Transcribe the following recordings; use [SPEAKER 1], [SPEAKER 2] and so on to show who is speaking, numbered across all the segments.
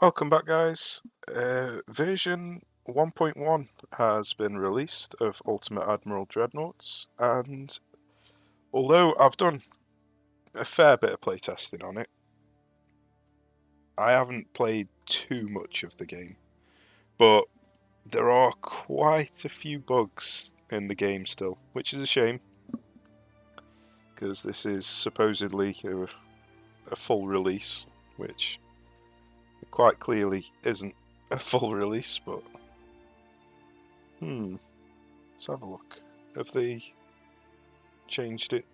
[SPEAKER 1] Welcome back, guys. Version 1.1 has been released of Ultimate Admiral Dreadnoughts, and although I've done a fair bit of playtesting on it, I haven't played too much of the game. But there are quite a few bugs in the game still, which is a shame, because this is supposedly a full release, which quite clearly isn't a full release, but let's have a look. Have they changed it?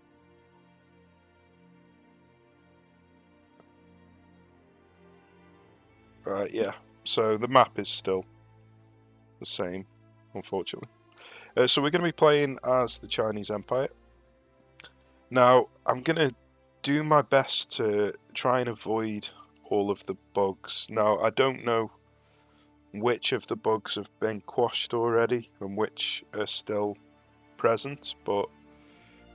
[SPEAKER 1] Right, yeah. So the map is still the same, unfortunately. So we're going to be playing as the Chinese Empire. Now, I'm going to do my best to try and avoid all of the bugs. Now, I don't know which of the bugs have been quashed already and which are still present, but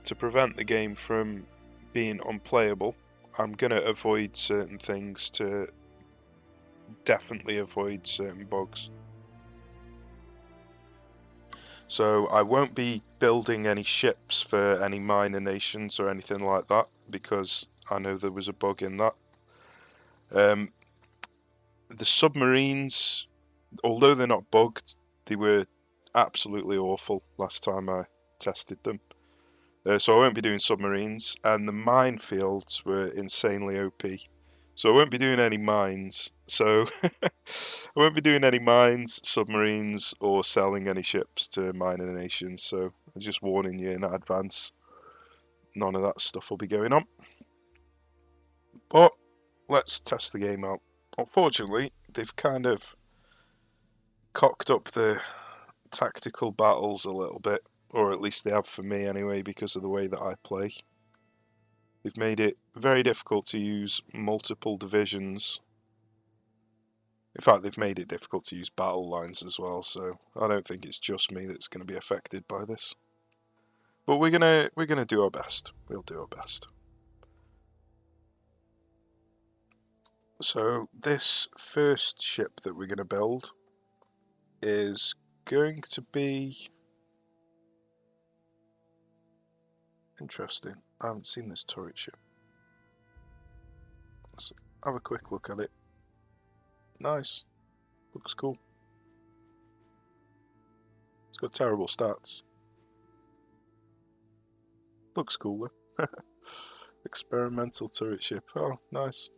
[SPEAKER 1] to prevent the game from being unplayable, I'm going to avoid certain things to definitely avoid certain bugs. So I won't be building any ships for any minor nations or anything like that, because I know there was a bug in that. The submarines, although they're not bugged, they were absolutely awful last time I tested them. So I won't be doing submarines, and the minefields were insanely OP. So I won't be doing any mines. So I won't be doing any mines, submarines, or selling any ships to minor nations. So I'm just warning you in advance. None of that stuff will be going on. But let's test the game out. Unfortunately, they've kind of cocked up the tactical battles a little bit, or at least they have for me anyway, because of the way that I play. They've made it very difficult to use multiple divisions. In fact, they've made it difficult to use battle lines as well, so I don't think it's just me that's going to be affected by this. But we're gonna do our best. We'll do our best. So this first ship that we're going to build is going to be interesting. I haven't seen this turret ship. Let's have a quick look at it. Nice. Looks cool. It's got terrible stats. Looks cool though. Experimental turret ship. Oh, nice.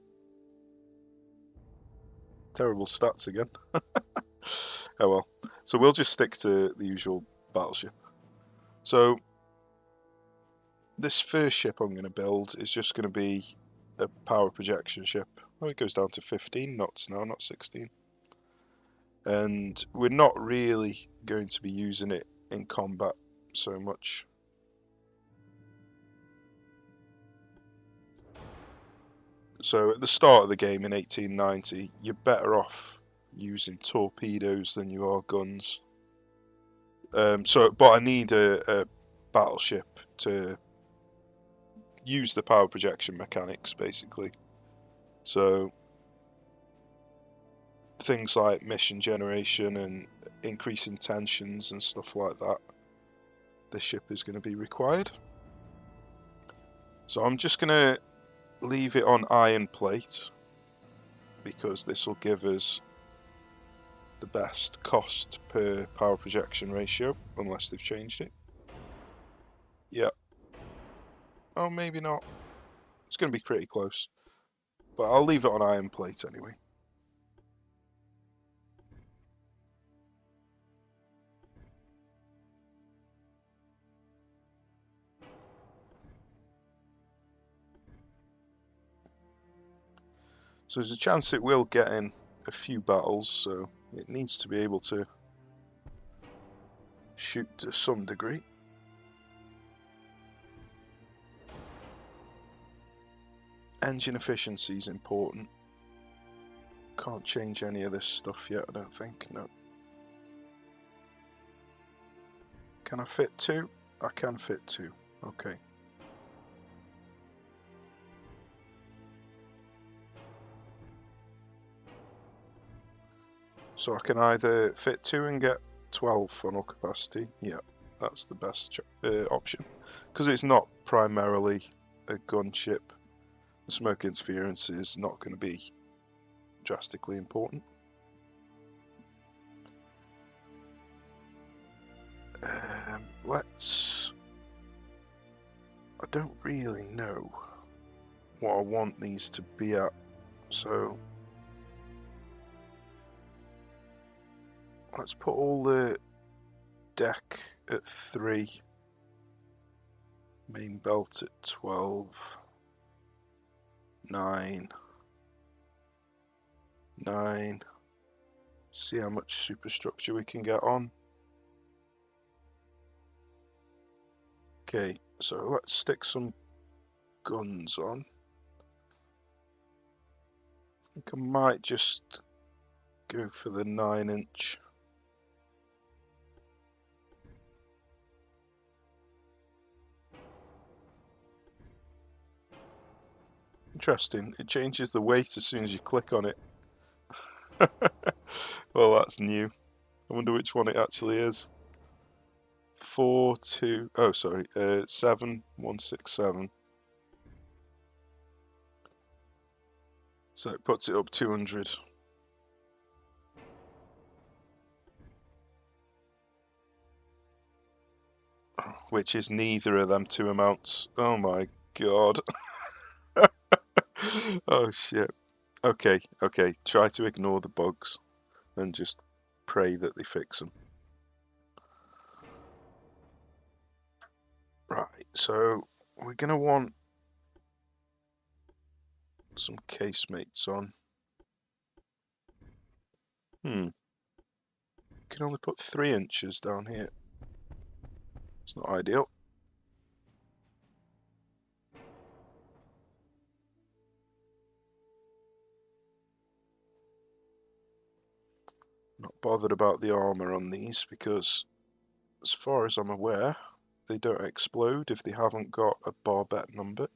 [SPEAKER 1] Terrible stats again. Oh well. So we'll just stick to the usual battleship. So this first ship I'm going to build is just going to be a power projection ship. Oh, it goes down to 15 knots now, not 16. And we're not really going to be using it in combat so much. So at the start of the game in 1890, you're better off using torpedoes than you are guns. But I need a battleship to use the power projection mechanics, basically. So things like mission generation and increasing tensions and stuff like that, this ship is going to be required. So I'm just going to leave it on iron plate, because this will give us the best cost per power projection ratio, unless they've changed it. Yeah. Oh, maybe not. It's going to be pretty close. But I'll leave it on iron plate anyway. So there's a chance it will get in a few battles, so it needs to be able to shoot to some degree. Engine efficiency is important. Can't change any of this stuff yet, I don't think. No. Can I fit 2? I can fit 2. Okay. So I can either fit 2 and get 12 funnel capacity. Yeah, that's the best option. Because it's not primarily a gunship, the smoke interference is not going to be drastically important. Let's... I don't really know what I want these to be at, so let's put all the deck at 3, main belt at 12, 9, 9, see how much superstructure we can get on. Okay, so let's stick some guns on. I think I might just go for the 9-inch. Interesting, it changes the weight as soon as you click on it. Well, that's new. I wonder which one it actually is. 7167. So it puts it up 200. Which is neither of them two amounts. Oh my god. Oh shit. Okay, try to ignore the bugs and just pray that they fix them. Right, so we're going to want some casemates on. You can only put 3 inches down here. It's not ideal. Not bothered about the armour on these because, as far as I'm aware, they don't explode if they haven't got a barbette number.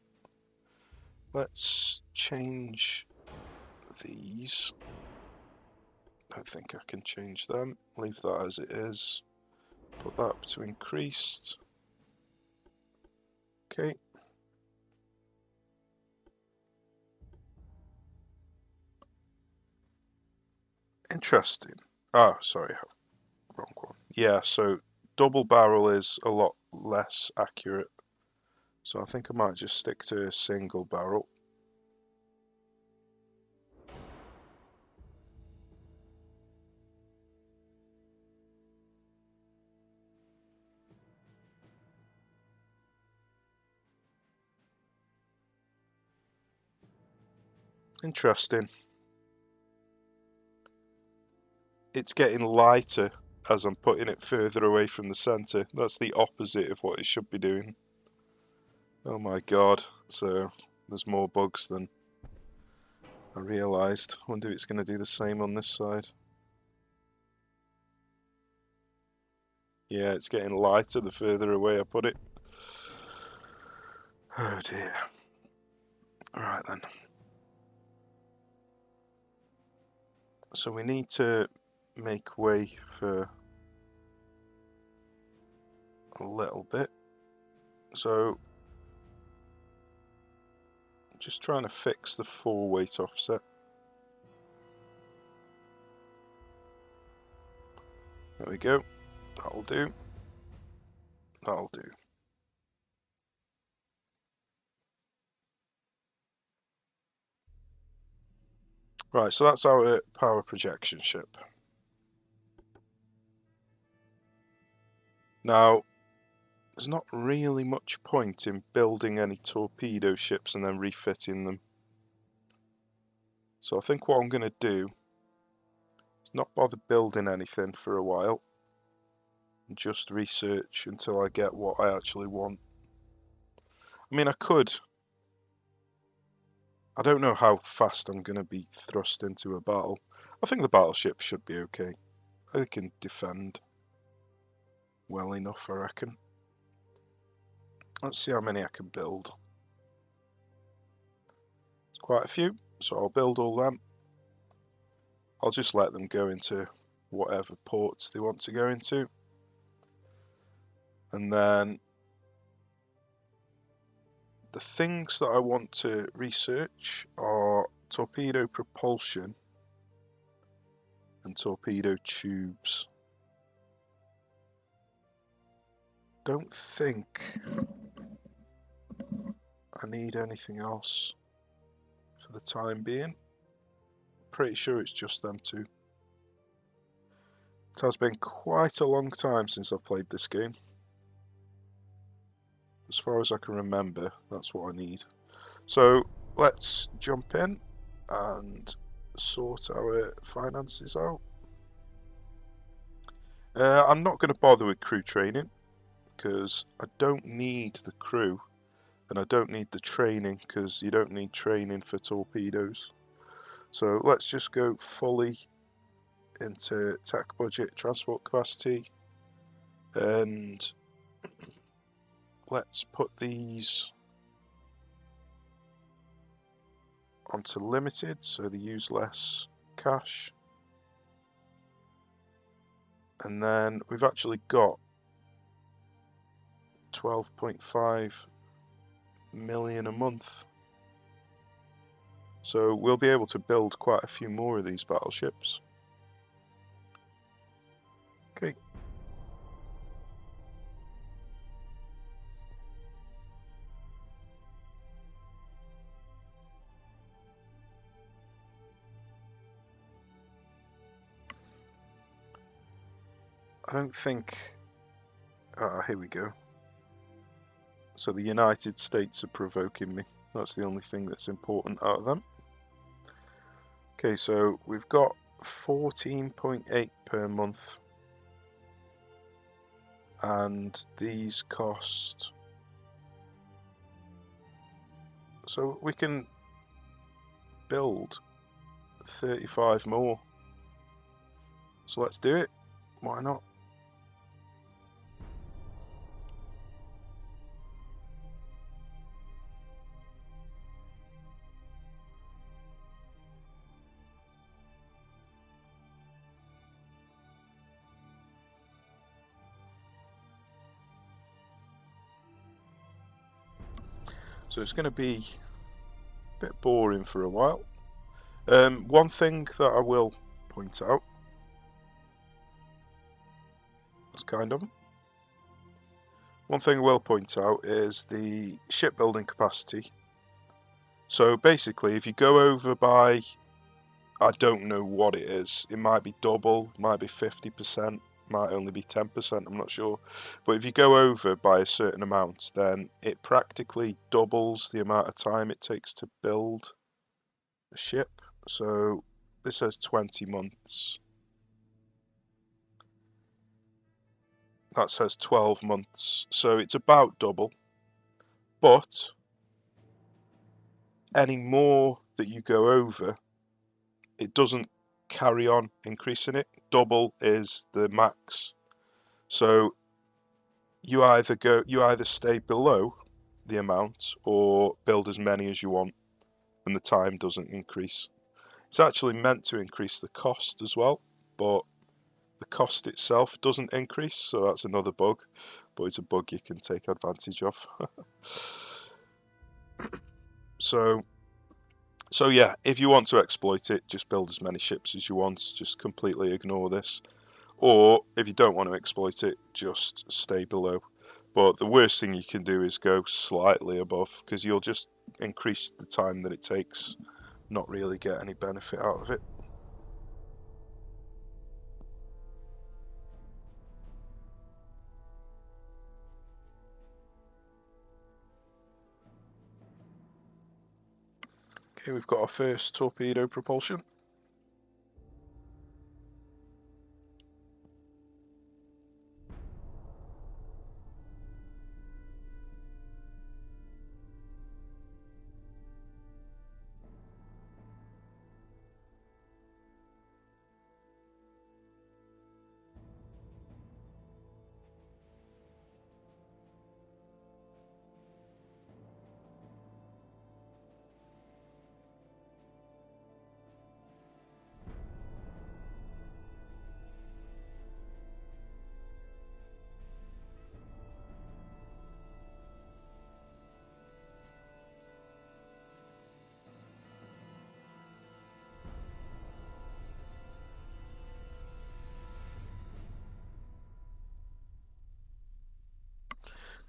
[SPEAKER 1] Let's change these. Don't think I can change them. Leave that as it is. Put that up to increased. Okay. Interesting. Oh, sorry, wrong one. Yeah, so double barrel is a lot less accurate. So I think I might just stick to a single barrel. Interesting. It's getting lighter as I'm putting it further away from the centre. That's the opposite of what it should be doing. Oh my god, so there's more bugs than I realised. Wonder if it's going to do the same on this side. Yeah, it's getting lighter the further away I put it. Oh dear. Alright then. So we need to make way for a little bit. So just trying to fix the 4 weight offset. There we go. That'll do. That'll do. Right, so that's our power projection ship. Now, there's not really much point in building any torpedo ships and then refitting them. So I think what I'm going to do is not bother building anything for a while. And just research until I get what I actually want. I mean, I could. I don't know how fast I'm going to be thrust into a battle. I think the battleship should be okay. They can defend well enough, I reckon. Let's see how many I can build. It's quite a few, so I'll build all them. I'll just let them go into whatever ports they want to go into. And then the things that I want to research are torpedo propulsion and torpedo tubes. Don't think I need anything else for the time being. Pretty sure it's just them two. It has been quite a long time since I've played this game. As far as I can remember, that's what I need. So let's jump in and sort our finances out. I'm not going to bother with crew training because I don't need the crew and I don't need the training because you don't need training for torpedoes. So let's just go fully into tech budget, transport capacity, and let's put these onto limited so they use less cash. And then we've actually got 12.5 million a month. So we'll be able to build quite a few more of these battleships. Okay. I don't think... here we go. So the United States are provoking me. That's the only thing that's important out of them. Okay, so we've got 14.8 per month. And these cost... So we can build 35 more. So let's do it. Why not? So it's going to be a bit boring for a while. One thing that I will point out, one thing I will point out is the shipbuilding capacity. So basically, if you go over by, I don't know what it is, it might be double, might be 50%, might only be 10%, I'm not sure. But if you go over by a certain amount, then it practically doubles the amount of time it takes to build a ship. So this says 20 months. That says 12 months. So it's about double. But any more that you go over, it doesn't carry on increasing it. Double is the max. So you either stay below the amount or build as many as you want and the time doesn't increase. It's actually meant to increase the cost as well, but the cost itself doesn't increase, so that's another bug, but it's a bug you can take advantage of. So yeah, if you want to exploit it, just build as many ships as you want, just completely ignore this. Or if you don't want to exploit it, just stay below. But the worst thing you can do is go slightly above, because you'll just increase the time that it takes, not really get any benefit out of it. Okay, we've got our first torpedo propulsion.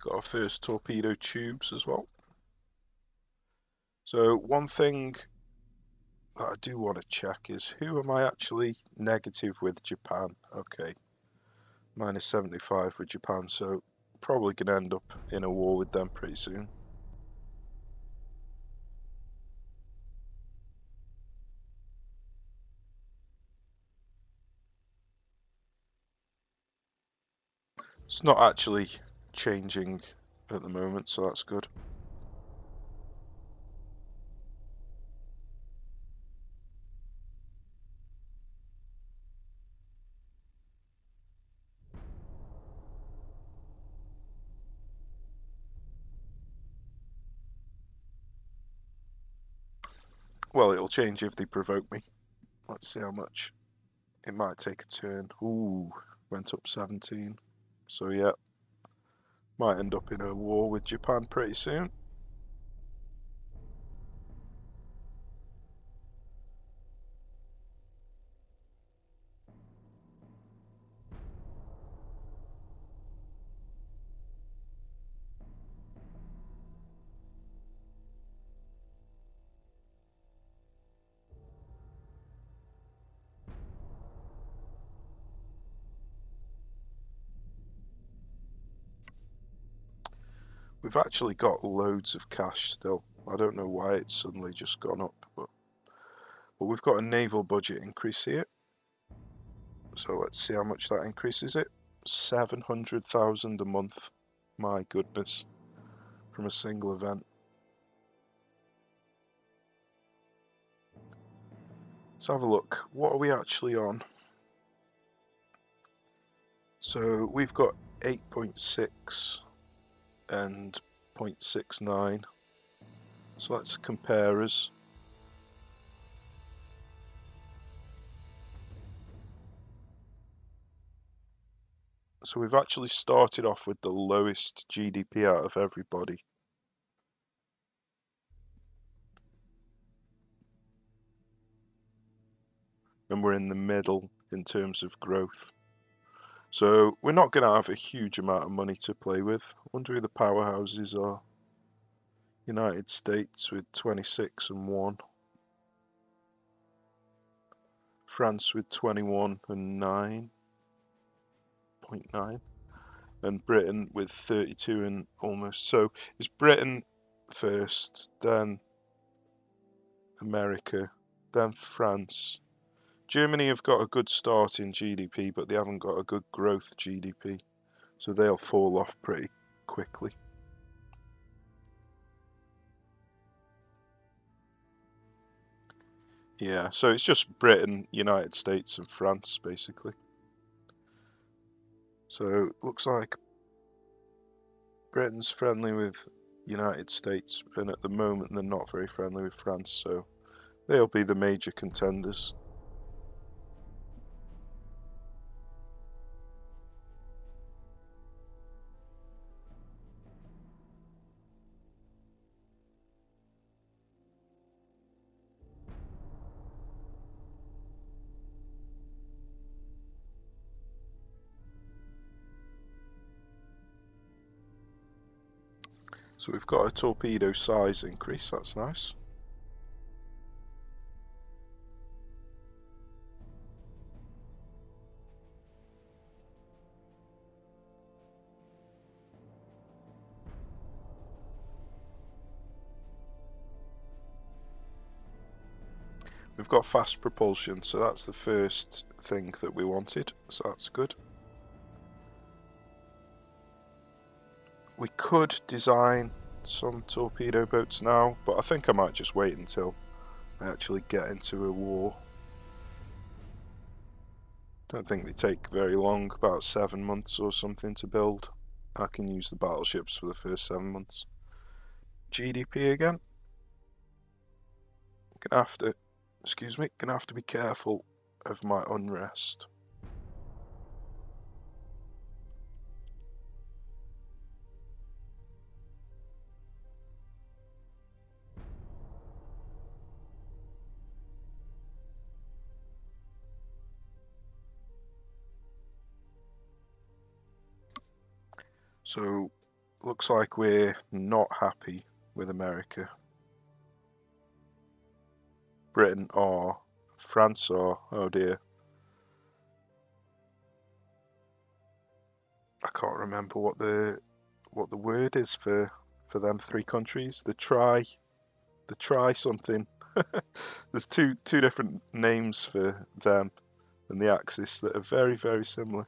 [SPEAKER 1] Got our first torpedo tubes as well. So one thing that I do want to check is, who am I actually negative with? Japan. Okay. Minus 75 with Japan, so probably going to end up in a war with them pretty soon. It's not actually changing at the moment, so that's good. Well, it'll change if they provoke me. Let's see how much. It might take a turn. Ooh, went up 17. So yeah, might end up in a war with Japan pretty soon. We've actually got loads of cash still. I don't know why it's suddenly just gone up, but we've got a naval budget increase here. So let's see how much that increases it. 700,000 a month. My goodness. From a single event. Let's have a look. What are we actually on? So we've got 8.6 and 0.69. So let's compare us. So we've actually started off with the lowest GDP out of everybody. And we're in the middle in terms of growth. So we're not going to have a huge amount of money to play with. I wonder who the powerhouses are. United States with 26 and 1. France with 21 and 9.9. And Britain with 32 and almost. So is Britain first, then America, then France. Germany have got a good start in GDP, but they haven't got a good growth GDP. So they'll fall off pretty quickly. Yeah, so it's just Britain, United States and France, basically. So it looks like Britain's friendly with United States, and at the moment they're not very friendly with France, so they'll be the major contenders. So we've got a torpedo size increase, that's nice. We've got fast propulsion, so that's the first thing that we wanted, so that's good. We could design some torpedo boats now, but I think I might just wait until I actually get into a war. Don't think they take very long, about 7 months or something to build. I can use the battleships for the first 7 months. GDP again. Gonna have to, excuse me, gonna have to be careful of my unrest. So looks like we're not happy with America. Britain are. France are. Oh dear. I can't remember what the word is for them three countries. The try something. There's two different names for them and the Axis that are very, very similar.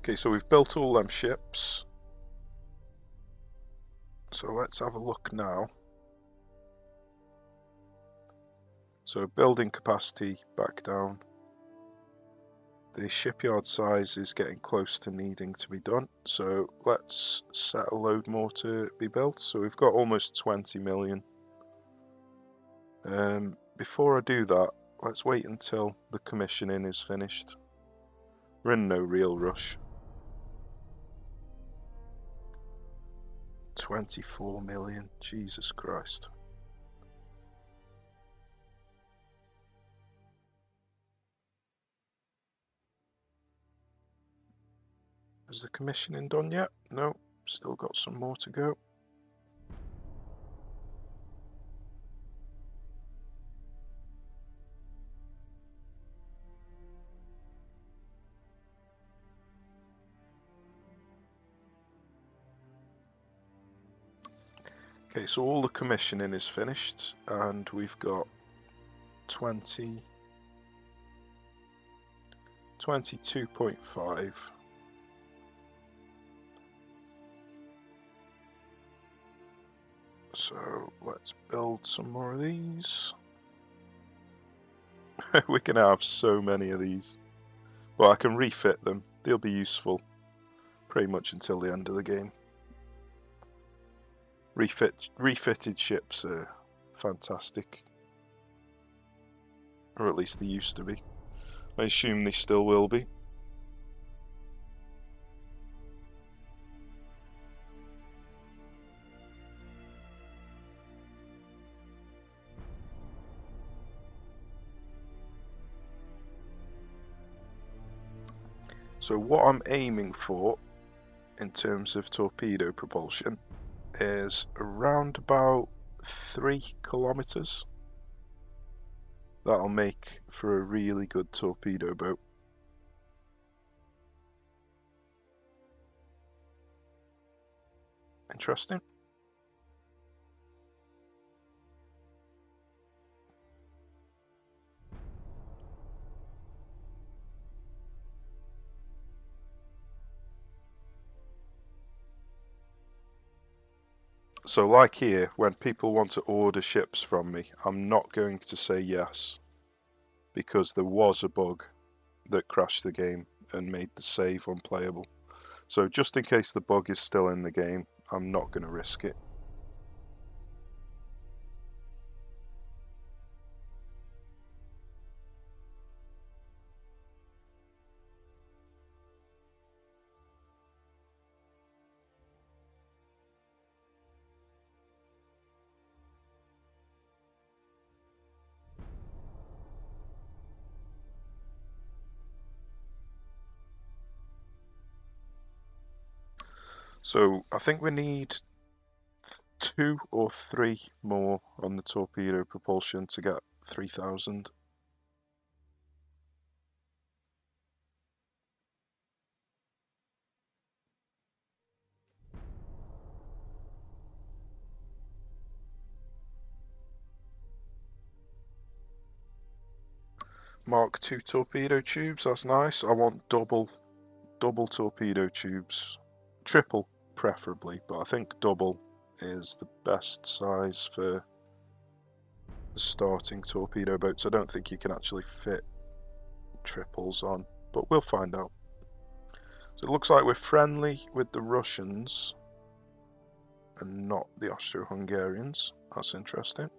[SPEAKER 1] Okay, so we've built all them ships. So let's have a look now. So building capacity back down. The shipyard size is getting close to needing to be done, so let's set a load more to be built. So we've got almost 20 million. Before I do that, let's wait until the commissioning is finished. We're in no real rush. 24 million, Jesus Christ. Is the commissioning done yet? No, still got some more to go. Okay, so all the commissioning is finished and we've got 22.5. So let's build some more of these. We can have so many of these. Well, I can refit them. They'll be useful pretty much until the end of the game. Refitted ships are fantastic. Or at least they used to be. I assume they still will be. So what I'm aiming for in terms of torpedo propulsion is around about 3 kilometers. That'll make for a really good torpedo boat. Interesting. So like here, when people want to order ships from me, I'm not going to say yes, because there was a bug that crashed the game and made the save unplayable. So just in case the bug is still in the game, I'm not going to risk it. So I think we need 2 or 3 more on the torpedo propulsion to get 3,000. Mark II torpedo tubes, that's nice. I want double torpedo tubes. Triple, preferably, but I think double is the best size for the starting torpedo boats. I don't think you can actually fit triples on, but we'll find out. So it looks like we're friendly with the Russians and not the Austro-Hungarians. That's interesting.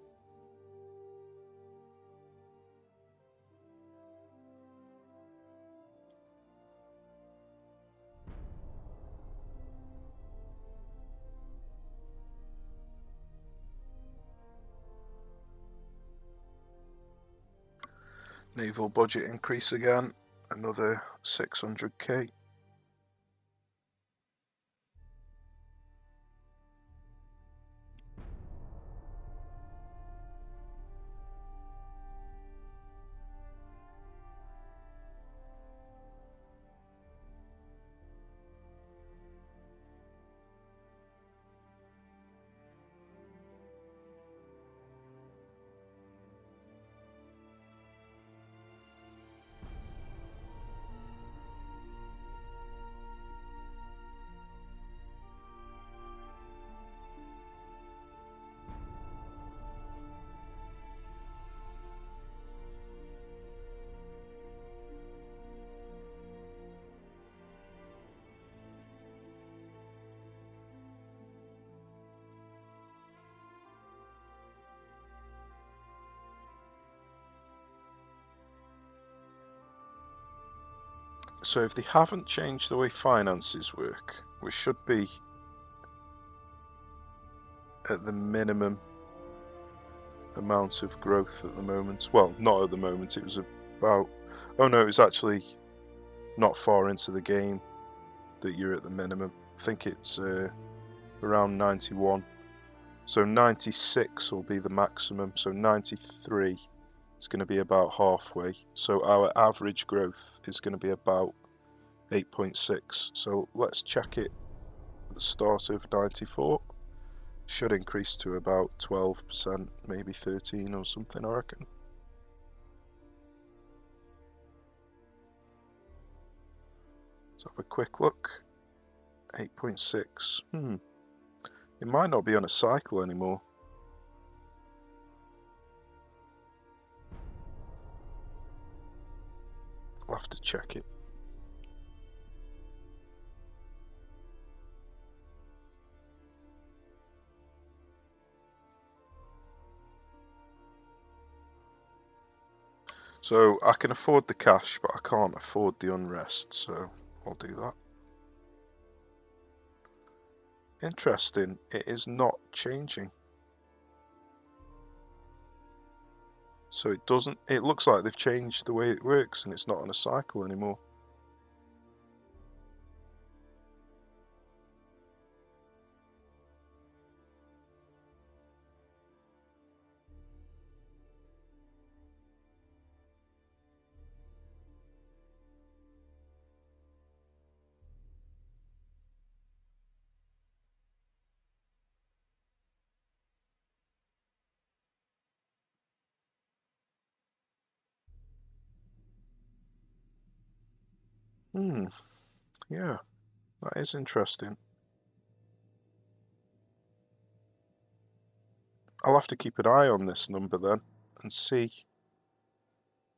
[SPEAKER 1] Naval budget increase again, another 600k. So if they haven't changed the way finances work, we should be at the minimum amount of growth at the moment. Well, not at the moment, it was about... Oh no, it was actually not far into the game that you're at the minimum. I think it's around 91. So 96 will be the maximum, so 93 is going to be about halfway. So our average growth is going to be about 8.6. So let's check it at the start of 94. Should increase to about 12%, maybe 13 or something, I reckon. Let's have a quick look. 8.6. It might not be on a cycle anymore. I'll have to check it. So I can afford the cash, but I can't afford the unrest, so I'll do that. Interesting, it is not changing. So it looks like they've changed the way it works and it's not on a cycle anymore. Yeah, that is interesting. I'll have to keep an eye on this number then and see.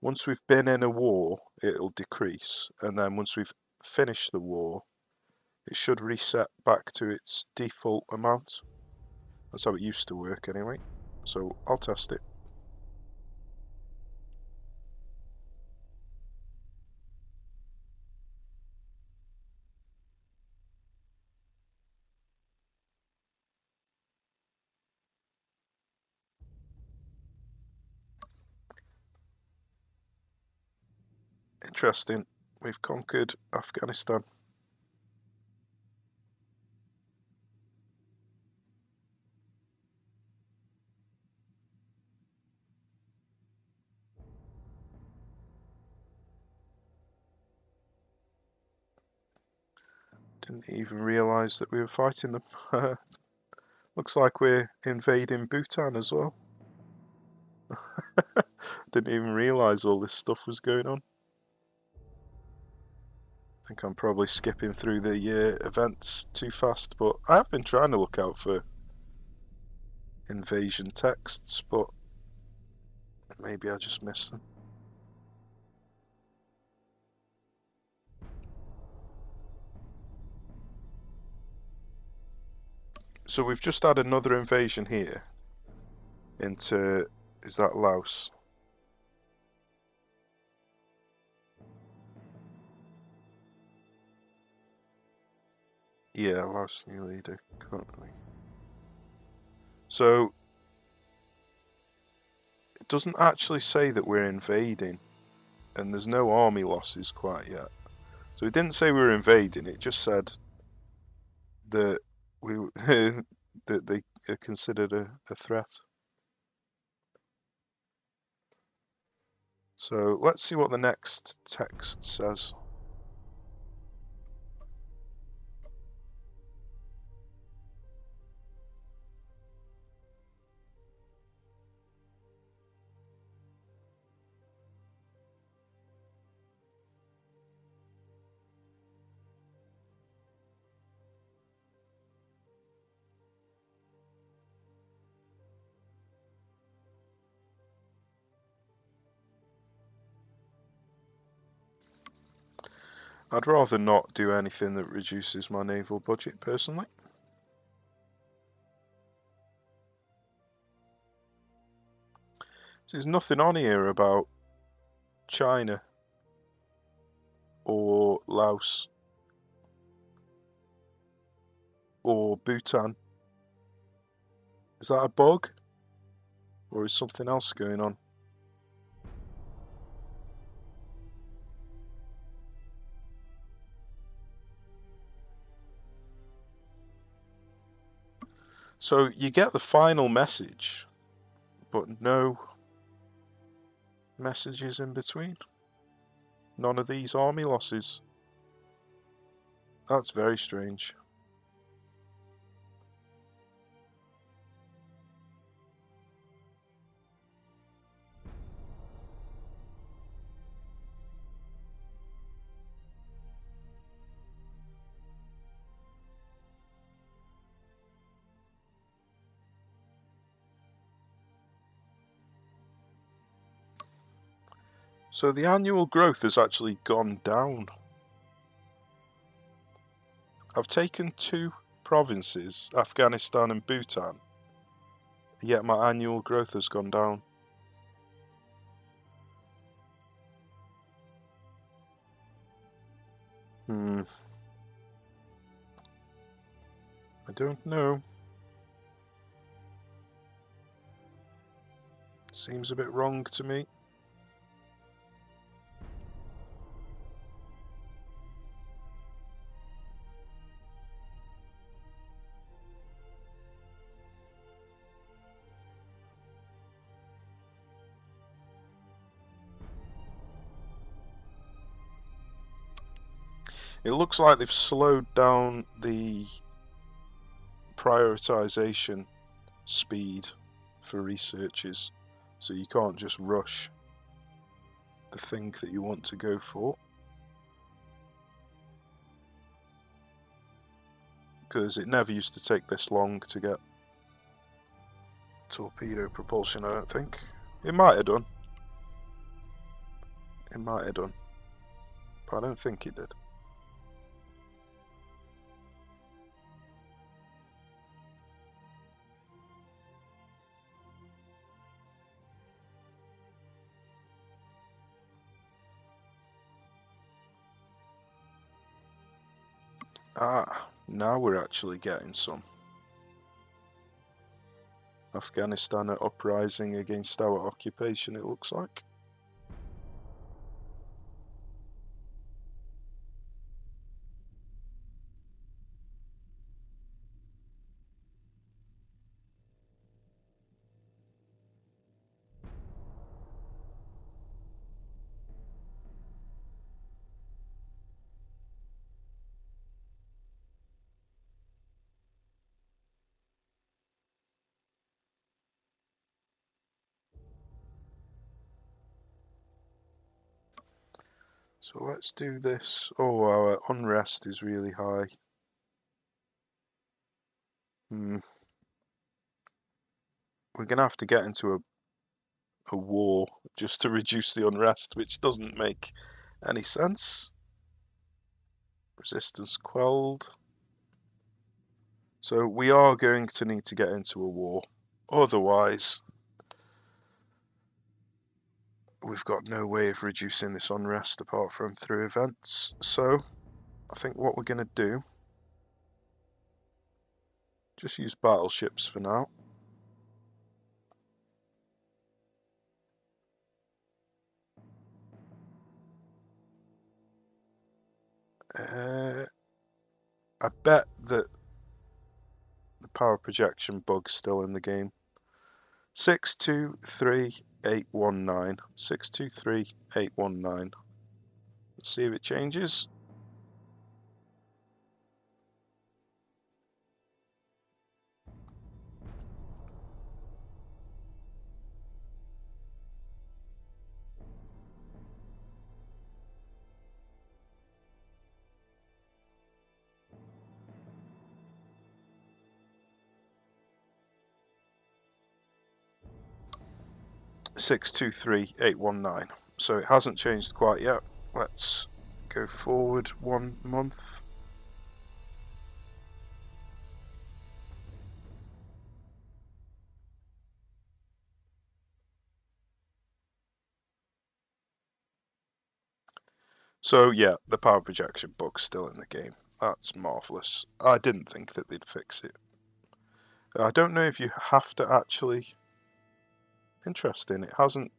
[SPEAKER 1] Once we've been in a war, it'll decrease, and then once we've finished the war, it should reset back to its default amount. That's how it used to work anyway, so I'll test it. Interesting, we've conquered Afghanistan. Didn't even realise that we were fighting them. Looks like we're invading Bhutan as well. Didn't even realise all this stuff was going on. I think I'm probably skipping through the events too fast, but I have been trying to look out for invasion texts, but maybe I just missed them. So we've just had another invasion here into, is that Laos? Yeah, Laos new leader currently. So it doesn't actually say that we're invading. and there's no army losses quite yet. So it didn't say we were invading, it just said that we that they are considered a threat. So let's see what the next text says. I'd rather not do anything that reduces my naval budget, personally. There's nothing on here about China or Laos or Bhutan. Is that a bug? Or is something else going on? So you get the final message, but no messages in between. None of these army losses. That's very strange. So the annual growth has actually gone down. I've taken 2 provinces, Afghanistan and Bhutan, yet my annual growth has gone down. I don't know. Seems a bit wrong to me. It looks like they've slowed down the prioritization speed for researchers, so you can't just rush the thing that you want to go for, because it never used to take this long to get torpedo propulsion. I don't think it might have done. It might have done, but I don't think it did. Ah, now we're actually getting some. Afghanistan are uprising against our occupation, it looks like. So let's do this. Oh, our unrest is really high. We're going to have to get into a war just to reduce the unrest, which doesn't make any sense. Resistance quelled. So we are going to need to get into a war. Otherwise, we've got no way of reducing this unrest apart from through events. So I think what we're going to do, just use battleships for now. I bet that the power projection bug's still in the game. 623819. 623819. Let's see if it changes. $623,819. So it hasn't changed quite yet. Let's go forward 1 month. So yeah, the power projection bug's still in the game. That's marvellous. I didn't think that they'd fix it. I don't know if you have to actually... Interesting, it hasn't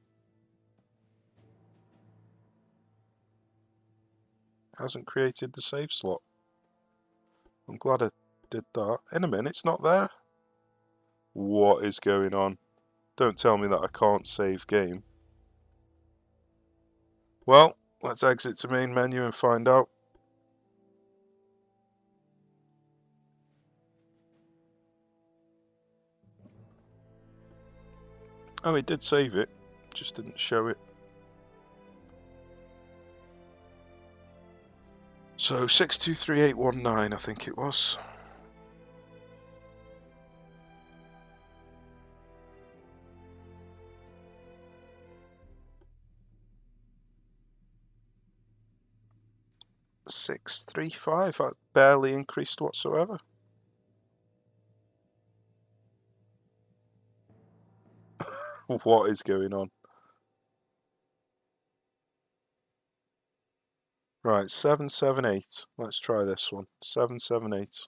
[SPEAKER 1] created the save slot. I'm glad I did that. In a minute, it's not there. What is going on? Don't tell me that I can't save game. Well, let's exit to main menu and find out. Oh, it did save it, just didn't show it. So 623819, I think it was. $635. That barely increased whatsoever. What is going on? Right, 778. Let's try this one. 778.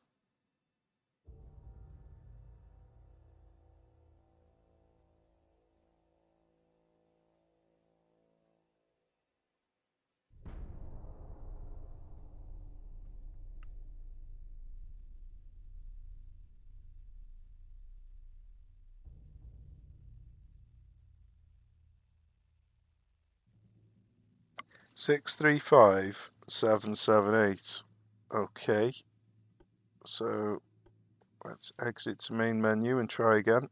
[SPEAKER 1] $635,778. Okay. So let's exit to main menu and try again.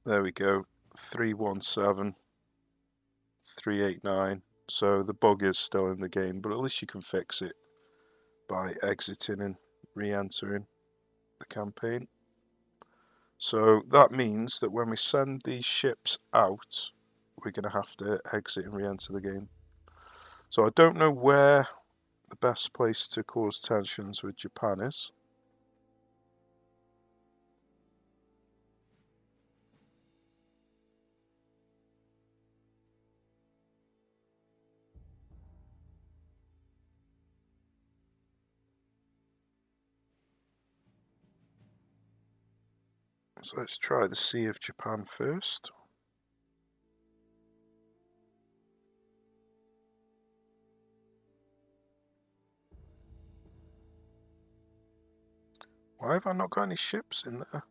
[SPEAKER 1] There we go. 317389. So the bug is still in the game, but at least you can fix it by exiting and re-entering the campaign. So that means that when we send these ships out, we're going to have to exit and re-enter the game. So I don't know where the best place to cause tensions with Japan is. So let's try the Sea of Japan first. Why have I not got any ships in there?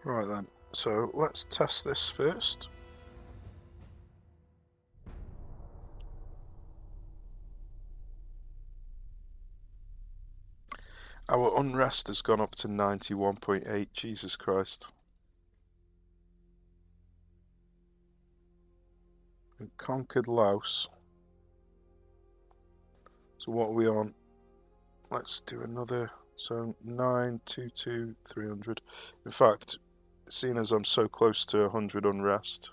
[SPEAKER 1] Right then, so let's test this first. Our unrest has gone up to 91.8, Jesus Christ. We conquered Laos. So what are we on? Let's do another, so 922 300. In fact, seeing as I'm so close to 100 unrest,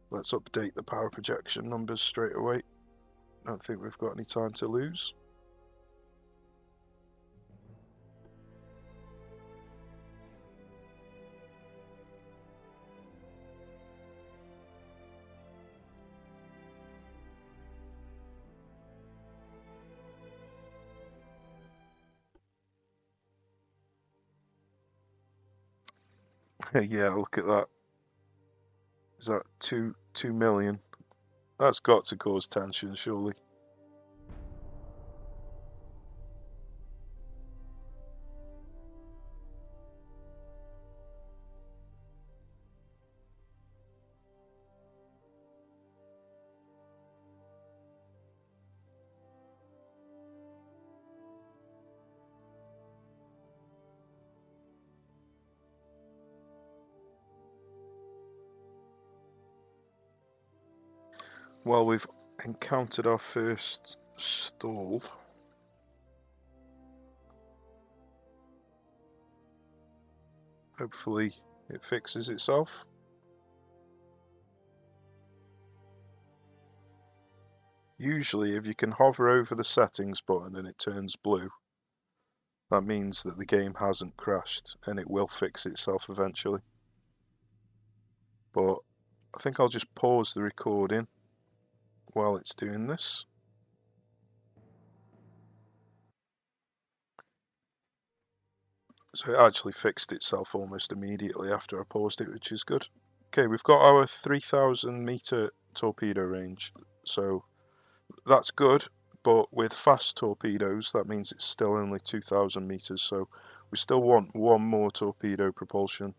[SPEAKER 1] let's update the power projection numbers straight away. Don't think we've got any time to lose. Yeah, look at that. Is that 2 million? That's got to cause tension, surely. Well, we've encountered our first stall. Hopefully it fixes itself. Usually if you can hover over the settings button and it turns blue, that means that the game hasn't crashed and it will fix itself eventually. But I think I'll just pause the recording while it's doing this. So it actually fixed itself almost immediately after I paused it, which is good. Okay, we've got our 3,000 meter torpedo range, so that's good, but with fast torpedoes that means it's still only 2,000 meters, so we still want one more torpedo propulsion.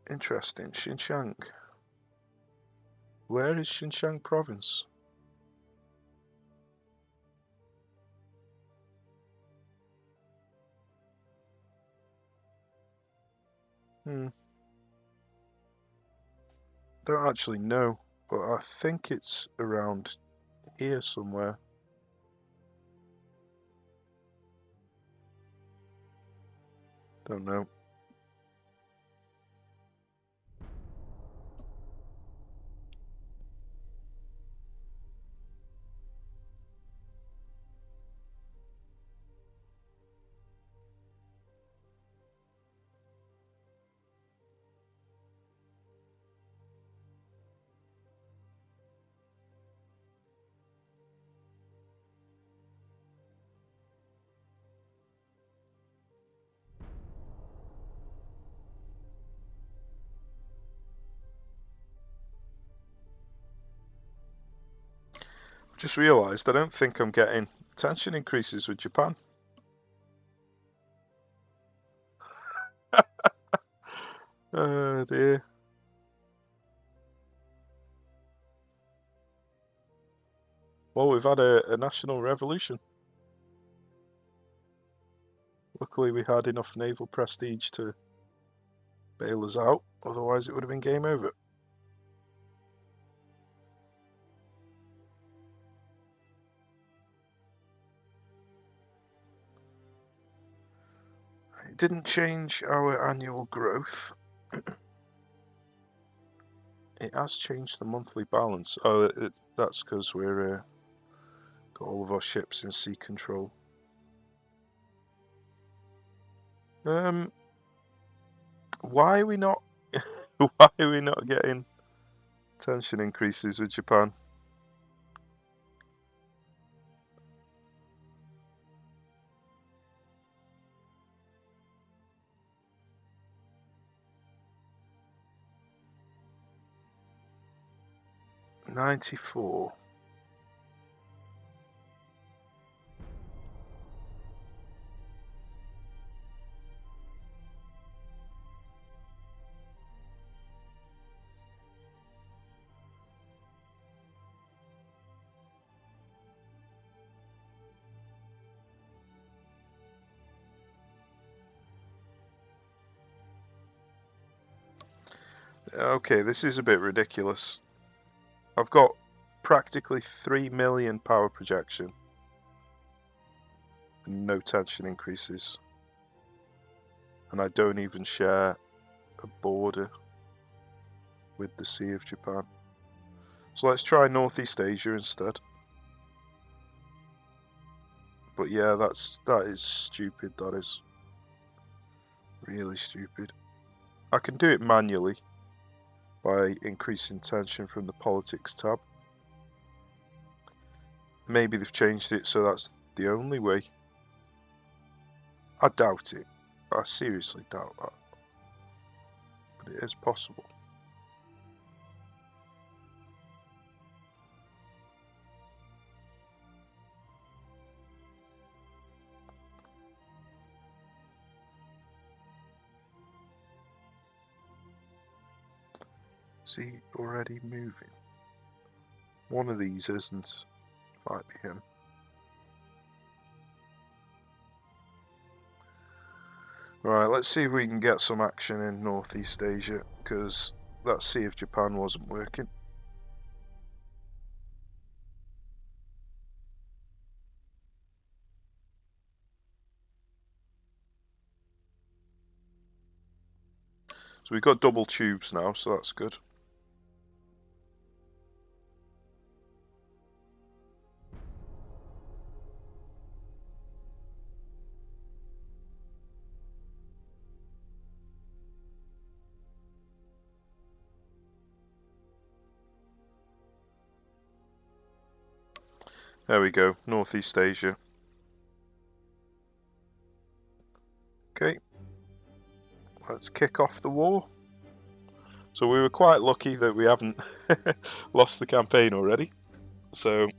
[SPEAKER 1] Interesting, Xinjiang. Where is Xinjiang province? Don't actually know, but I think it's around here somewhere. Don't know. I've just realised I don't think I'm getting tension increases with Japan. Oh dear. Well, we've had a national revolution. Luckily we had enough naval prestige to bail us out, otherwise it would have been game over. It didn't change our annual growth. It has changed the monthly balance. Oh, that's because we're got all of our ships in sea control. Why are we not? Why are we not getting tension increases with Japan? $94. Okay, this is a bit ridiculous. I've got practically 3 million power projection and no tension increases. And I don't even share a border with the Sea of Japan. So let's try Northeast Asia instead. But yeah, that is stupid, that is. Really stupid. I can do it manually by increasing tension from the politics tab. Maybe they've changed it so that's the only way. I doubt it. I seriously doubt that. But it is possible. Is he already moving? One of these isn't. Might be him. Right, let's see if we can get some action in Northeast Asia, because that Sea of Japan wasn't working. So we've got double tubes now, so that's good. There we go, Northeast Asia. Okay, let's kick off the war. So we were quite lucky that we haven't lost the campaign already. So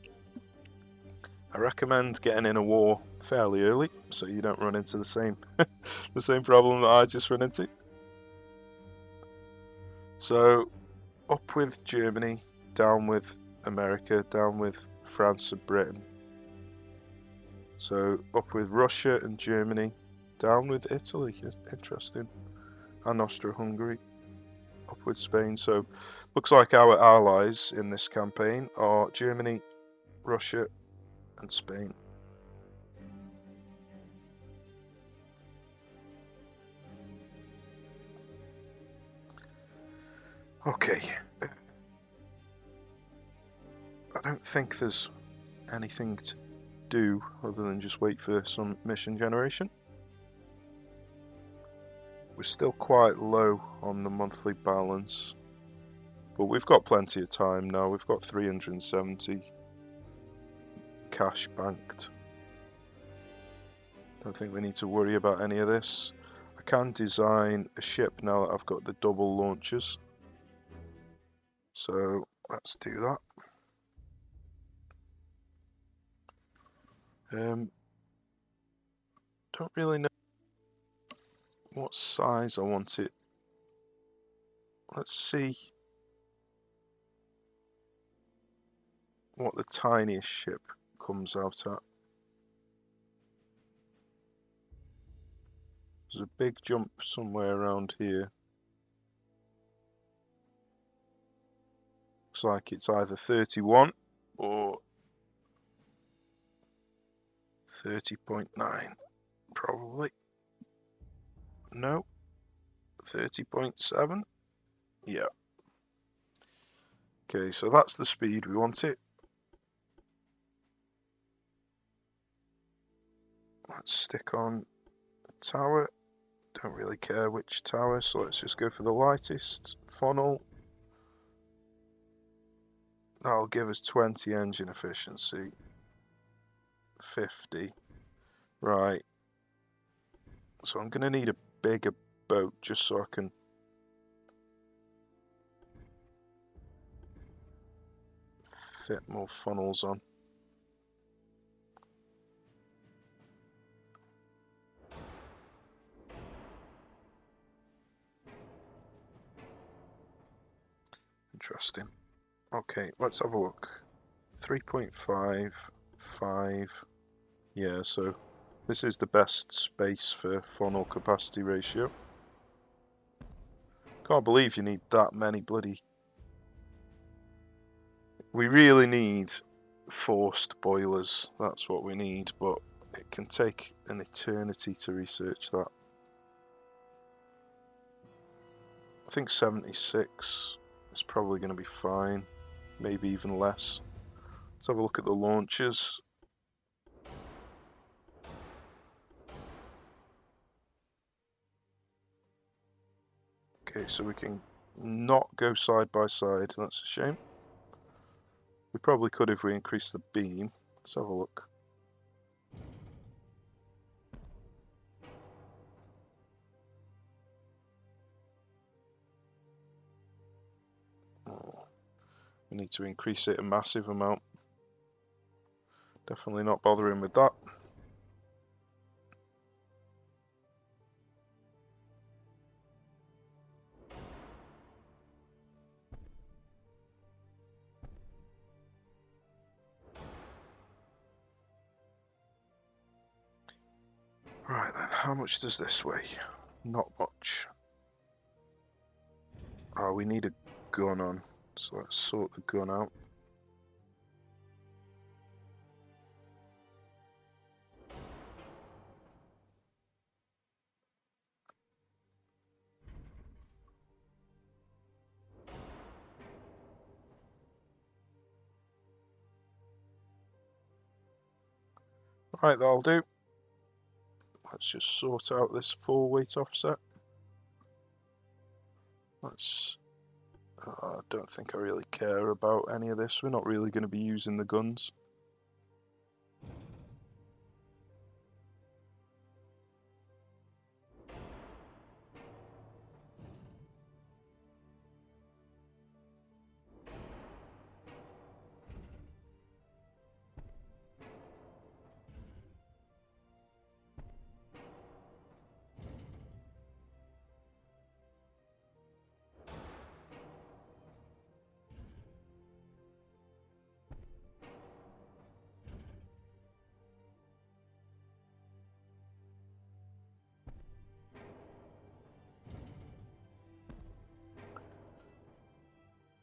[SPEAKER 1] I recommend getting in a war fairly early, so you don't run into the same the same problem that I just ran into. So up with Germany, down with America, down with France and Britain. So up with Russia and Germany, down with Italy, interesting, and Austro-Hungary, up with Spain. So looks like our allies in this campaign are Germany, Russia and Spain. Okay. I don't think there's anything to do other than just wait for some mission generation. We're still quite low on the monthly balance, but we've got plenty of time now. We've got 370 cash banked. Don't think we need to worry about any of this. I can design a ship now that I've got the double launchers. So let's do that. Don't really know what size I want it. Let's see what the tiniest ship comes out at. There's a big jump somewhere around here. Looks like it's either 31 or 30.9, probably. No, 30.7. Yeah. Okay, so that's the speed we want it. Let's stick on a tower. Don't really care which tower, so let's just go for the lightest funnel. That'll give us 20 engine efficiency. 50. Right. So I'm going to need a bigger boat just so I can fit more funnels on. Interesting. Okay, let's have a look. 3.5, 5. Yeah, so this is the best space for funnel capacity ratio. Can't believe you need that many bloody... We really need forced boilers. That's what we need, but it can take an eternity to research that. I think 76 is probably going to be fine. Maybe even less. Let's have a look at the launchers. Okay, so we can not go side by side. That's a shame. We probably could if we increased the beam. Let's have a look. Oh, we need to increase it a massive amount. Definitely not bothering with that. Right then, how much does this weigh? Not much. Oh, we need a gun on, so let's sort the gun out. Right, that'll do. Let's just sort out this 4 weight offset. Let's... I don't think I really care about any of this. We're not really going to be using the guns.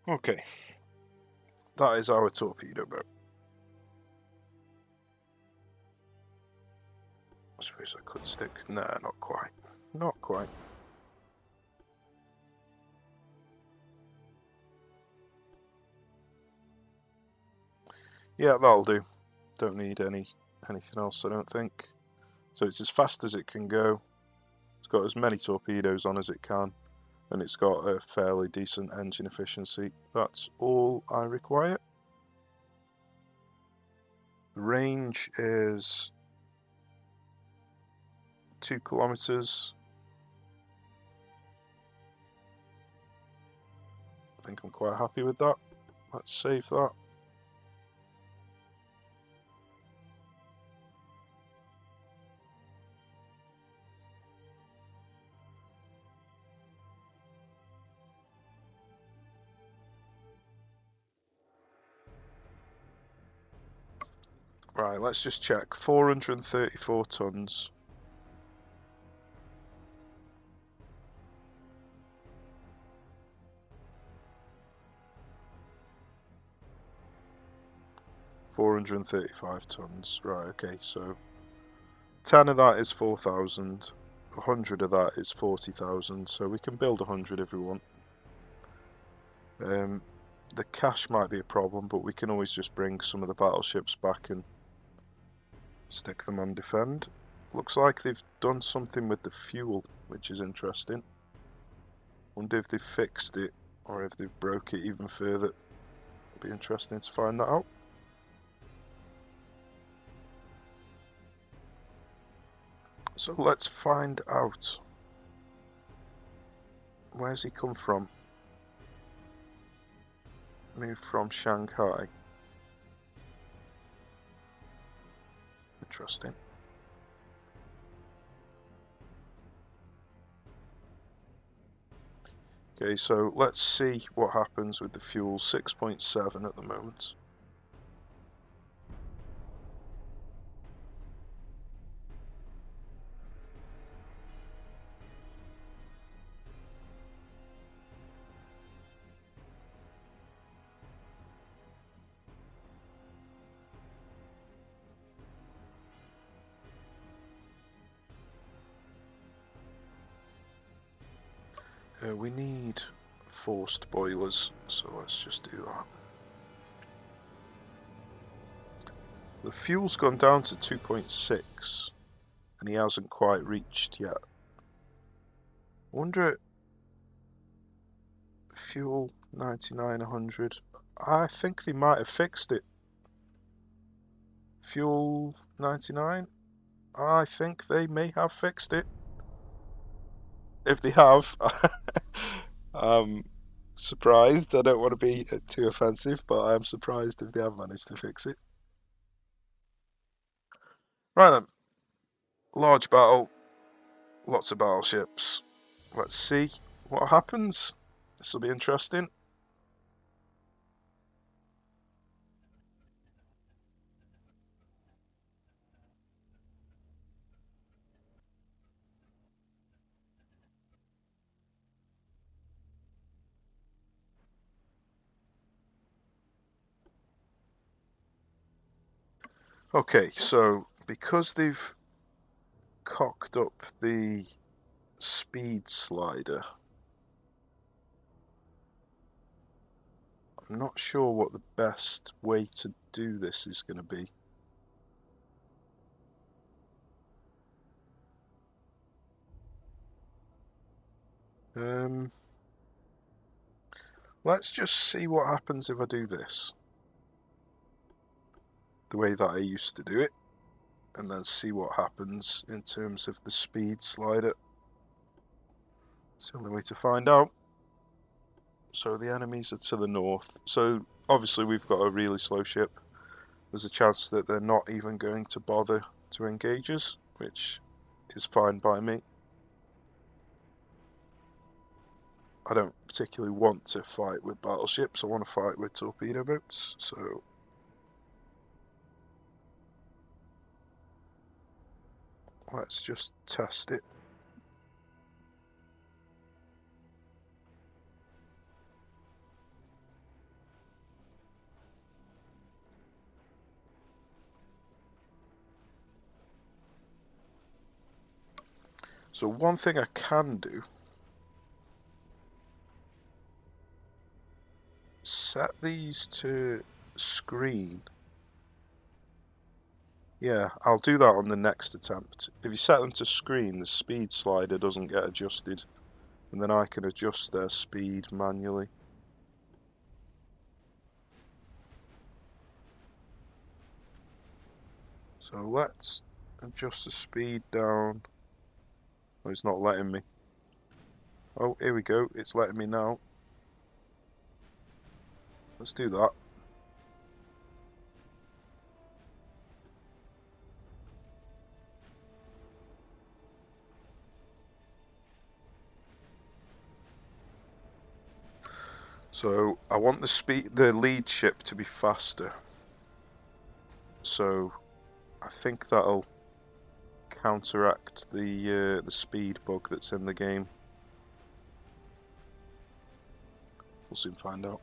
[SPEAKER 1] Okay, that is our torpedo boat. I suppose I could stick... Nah, not quite. Not quite. Yeah, that'll do. Don't need anything else, I don't think. So it's as fast as it can go. It's got as many torpedoes on as it can. And it's got a fairly decent engine efficiency. That's all I require. The range is 2 kilometers. I think I'm quite happy with that. Let's save that. Right, let's just check. 434 tons. $435 tons. Right, okay, so 10 of that is 4,000. 100 of that is 40,000. So we can build 100 if we want. The cash might be a problem, but we can always just bring some of the battleships back and stick them on defend. Looks like they've done something with the fuel, which is interesting. Wonder if they've fixed it or if they've broke it even further. It'll be interesting to find that out. So let's find out. Where's he come from? Moved from Shanghai. Interesting. Okay, so let's see what happens with the fuel. 6.7 at the moment. We need forced boilers, so let's just do that. The fuel's gone down to 2.6, and he hasn't quite reached yet. I wonder, fuel 99, 100. I think they might have fixed it. Fuel 99? I think they may have fixed it. If they have, I'm surprised. I don't want to be too offensive, but I'm surprised if they have managed to fix it. Right then. Large battle. Lots of battleships. Let's see what happens. This will be interesting. Okay, so because they've cocked up the speed slider, I'm not sure what the best way to do this is going to be. Let's just see what happens if I do this. The way that I used to do it. And then see what happens in terms of the speed slider. It's the only way to find out. So the enemies are to the north. So obviously we've got a really slow ship. There's a chance that they're not even going to bother to engage us, which is fine by me. I don't particularly want to fight with battleships. I want to fight with torpedo boats. So let's just test it. So one thing I can do, set these to screen. Yeah, I'll do that on the next attempt. If you set them to screen, the speed slider doesn't get adjusted, and then I can adjust their speed manually. So let's adjust the speed down. Oh, it's not letting me. Oh, here we go. It's letting me now. Let's do that. So I want the lead ship to be faster. So I think that'll counteract the speed bug that's in the game. We'll soon find out.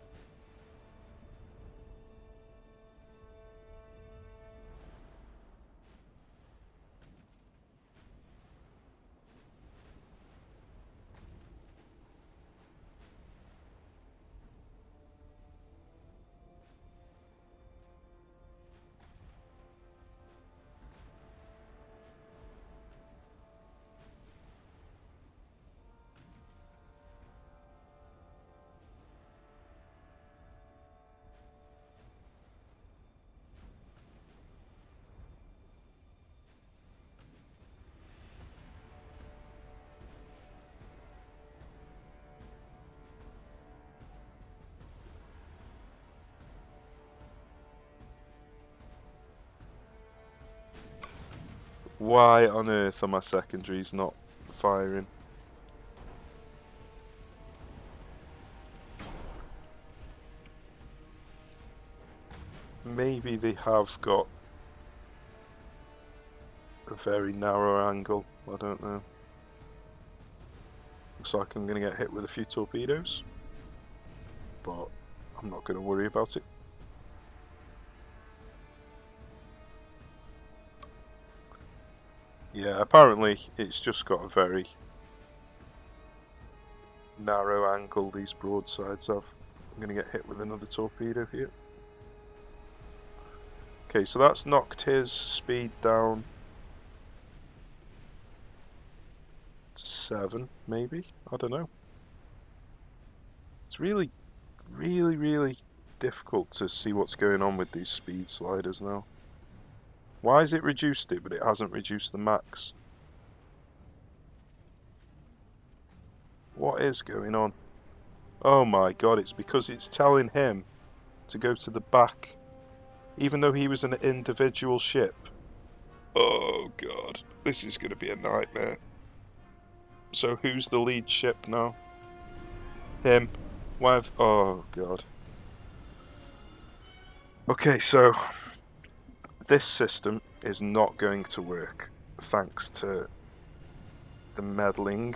[SPEAKER 1] Why on earth are my secondaries not firing? Maybe they have got a very narrow angle, I don't know. Looks like I'm going to get hit with a few torpedoes, but I'm not going to worry about it. Yeah, apparently it's just got a very narrow angle these broadsides have. I'm going to get hit with another torpedo here. Okay, so that's knocked his speed down to 7, maybe? I don't know. It's really difficult to see what's going on with these speed sliders now. Why has it reduced it, but it hasn't reduced the max? What is going on? Oh my god, it's because it's telling him to go to the back, even though he was an individual ship. Oh god, this is going to be a nightmare. So who's the lead ship now? Him. Oh god. Okay, so this system is not going to work thanks to the meddling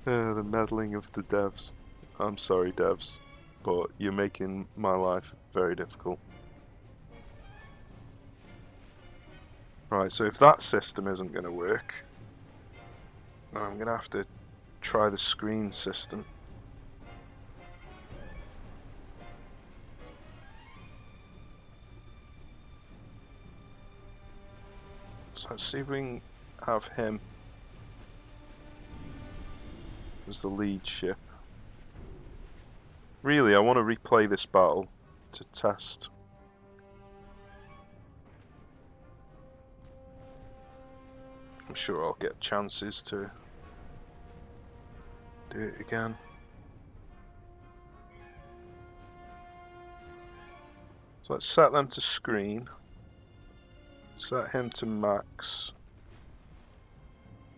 [SPEAKER 1] the meddling of the devs. I'm sorry, devs, but you're making my life very difficult. Right, so if that system isn't going to work, I'm going to have to try the screen system. So let's see if we can have him as the lead ship. Really, I want to replay this battle to test. I'm sure I'll get chances to do it again. So let's set them to screen. Set him to max.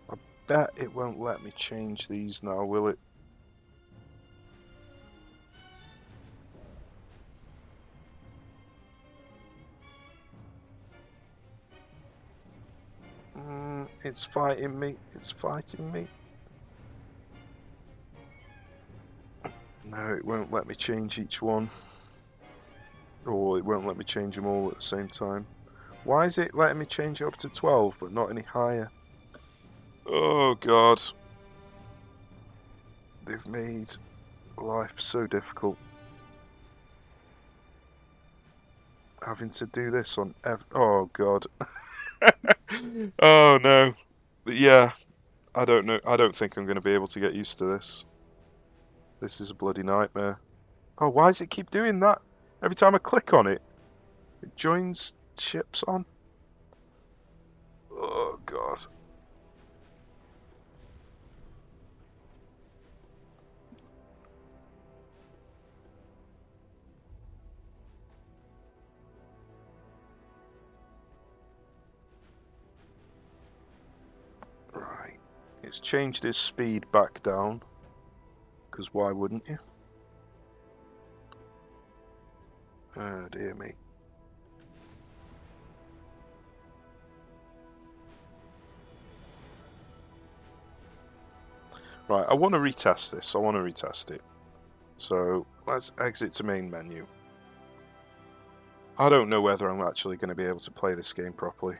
[SPEAKER 1] I bet it won't let me change these now, will it? It's fighting me. It's fighting me. No, it won't let me change each one. Or it won't let me change them all at the same time. Why is it letting me change it up to 12 but not any higher? Oh god. They've made life so difficult. Having to do this on oh god. Oh no. But yeah, I don't know. I don't think I'm going to be able to get used to this. This is a bloody nightmare. Oh, why does it keep doing that? Every time I click on it, it joins ships on. Oh god. Right. It's changed his speed back down. Because why wouldn't you? Oh dear me. Right, I want to retest this. I want to retest it. So let's exit to main menu. I don't know whether I'm actually going to be able to play this game properly.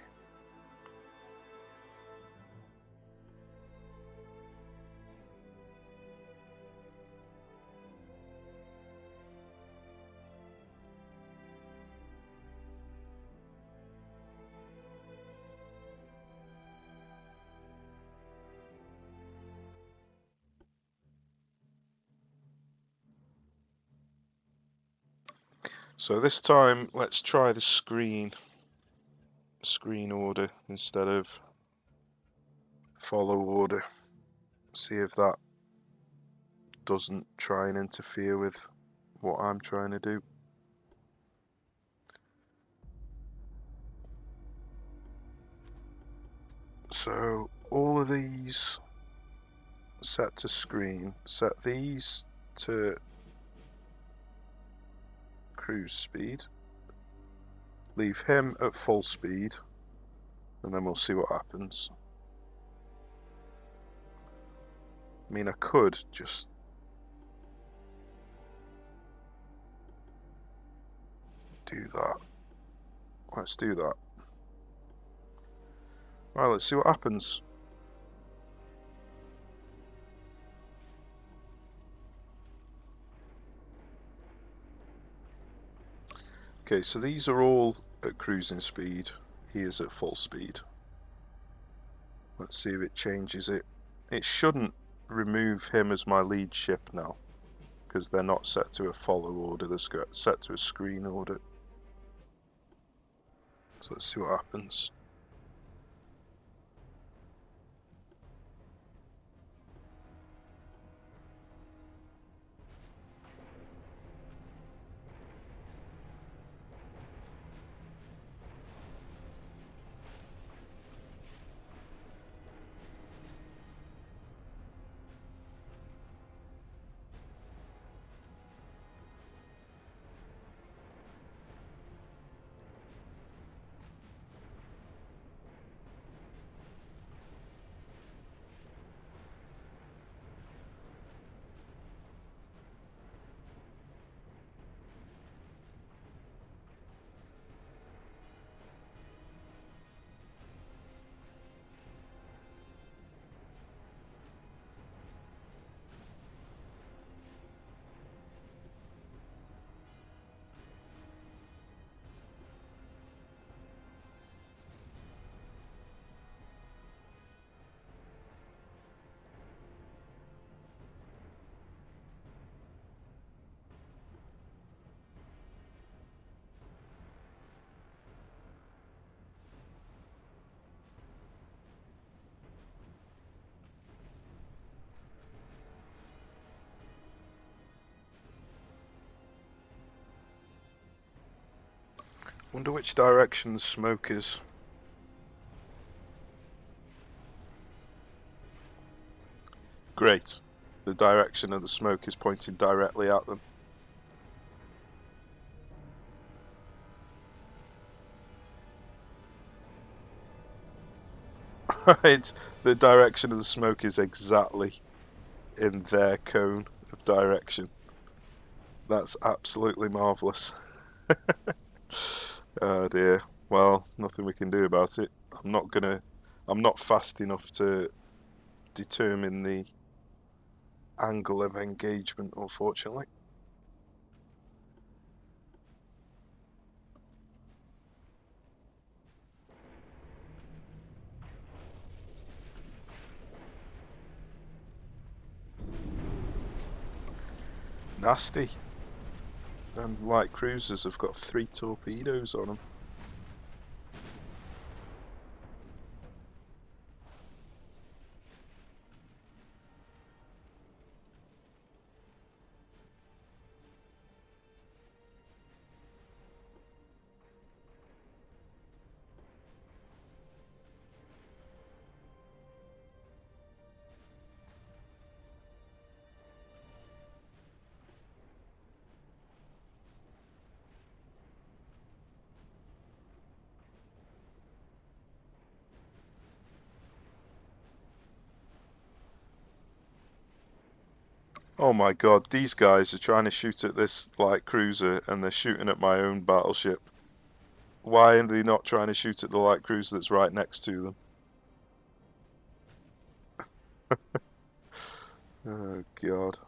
[SPEAKER 1] So this time, let's try the screen order instead of follow order. See if that doesn't try and interfere with what I'm trying to do. So all of these set to screen, set these to cruise speed, leave him at full speed, and then we'll see what happens. I mean, I could just do that. Let's do that. Right, let's see what happens. Okay, so these are all at cruising speed. He is at full speed. Let's see if it changes it. It shouldn't remove him as my lead ship now, because they're not set to a follow order, they're set to a screen order. So let's see what happens. Wonder which direction the smoke is. Great. The direction of the smoke is pointing directly at them. Right, the direction of the smoke is exactly in their cone of direction. That's absolutely marvellous. Oh dear. Well, nothing we can do about it. I'm not fast enough to determine the angle of engagement, unfortunately. Nasty. Them light cruisers have got 3 torpedoes on them. Oh my god, these guys are trying to shoot at this light cruiser and they're shooting at my own battleship. Why are they not trying to shoot at the light cruiser that's right next to them? Oh god.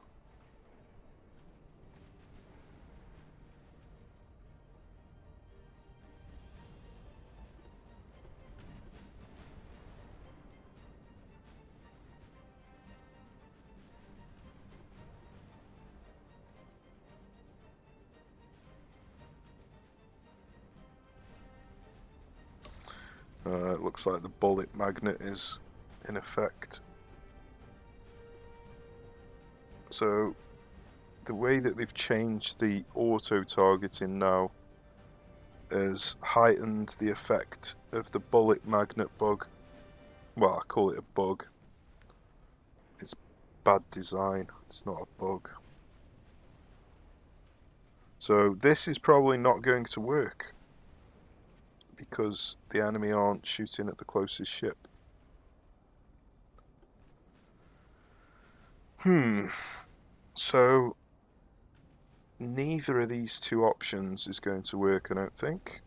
[SPEAKER 1] It looks like the bullet magnet is in effect. So the way that they've changed the auto targeting now has heightened the effect of the bullet magnet bug. Well, I call it a bug. It's bad design, it's not a bug. So this is probably not going to work because the enemy aren't shooting at the closest ship. So neither of these two options is going to work, I don't think.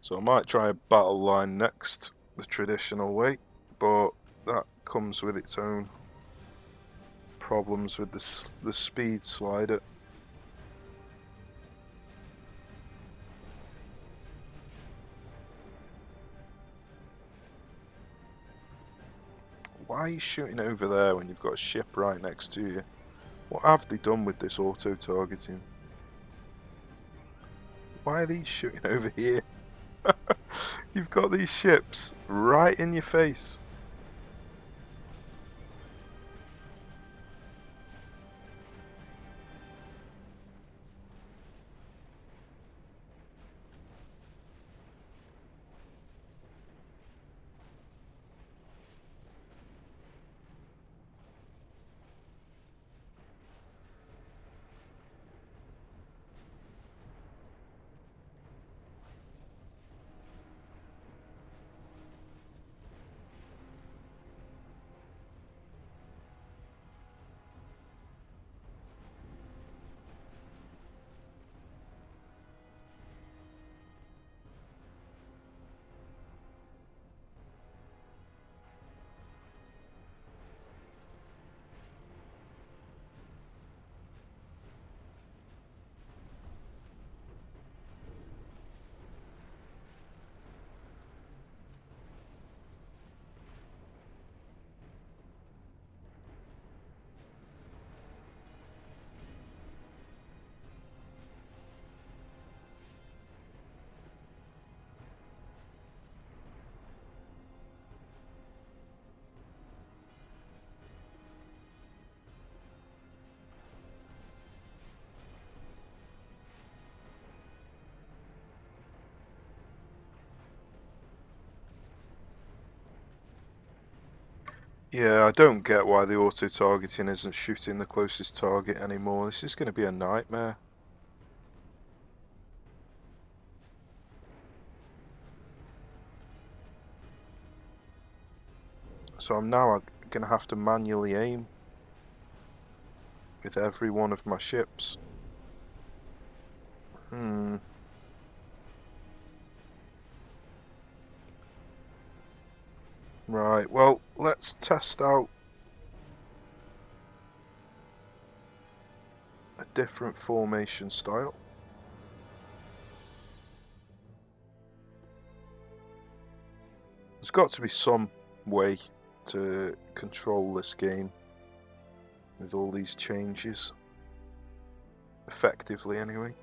[SPEAKER 1] So I might try a battle line next, the traditional way, but that comes with its own problems with the speed slider. Why are you shooting over there when you've got a ship right next to you? What have they done with this auto-targeting? Why are these shooting over here? You've got these ships right in your face. Yeah, I don't get why the auto-targeting isn't shooting the closest target anymore. This is going to be a nightmare. So I'm now going to have to manually aim with every one of my ships. Right, well, let's test out a different formation style. There's got to be some way to control this game with all these changes. Effectively, anyway.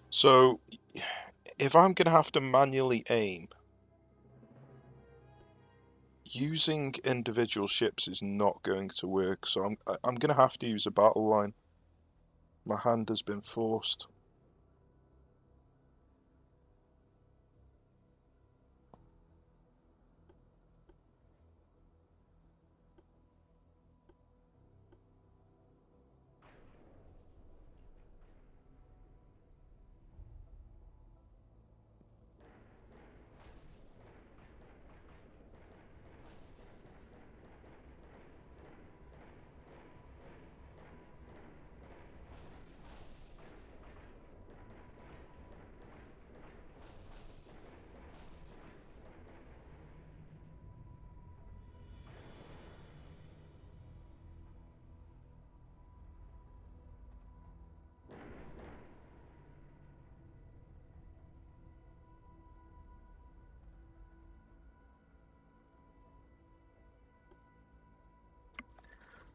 [SPEAKER 1] So, if I'm going to have to manually aim, using individual ships is not going to work, so I'm going to have to use a battle line. My hand has been forced.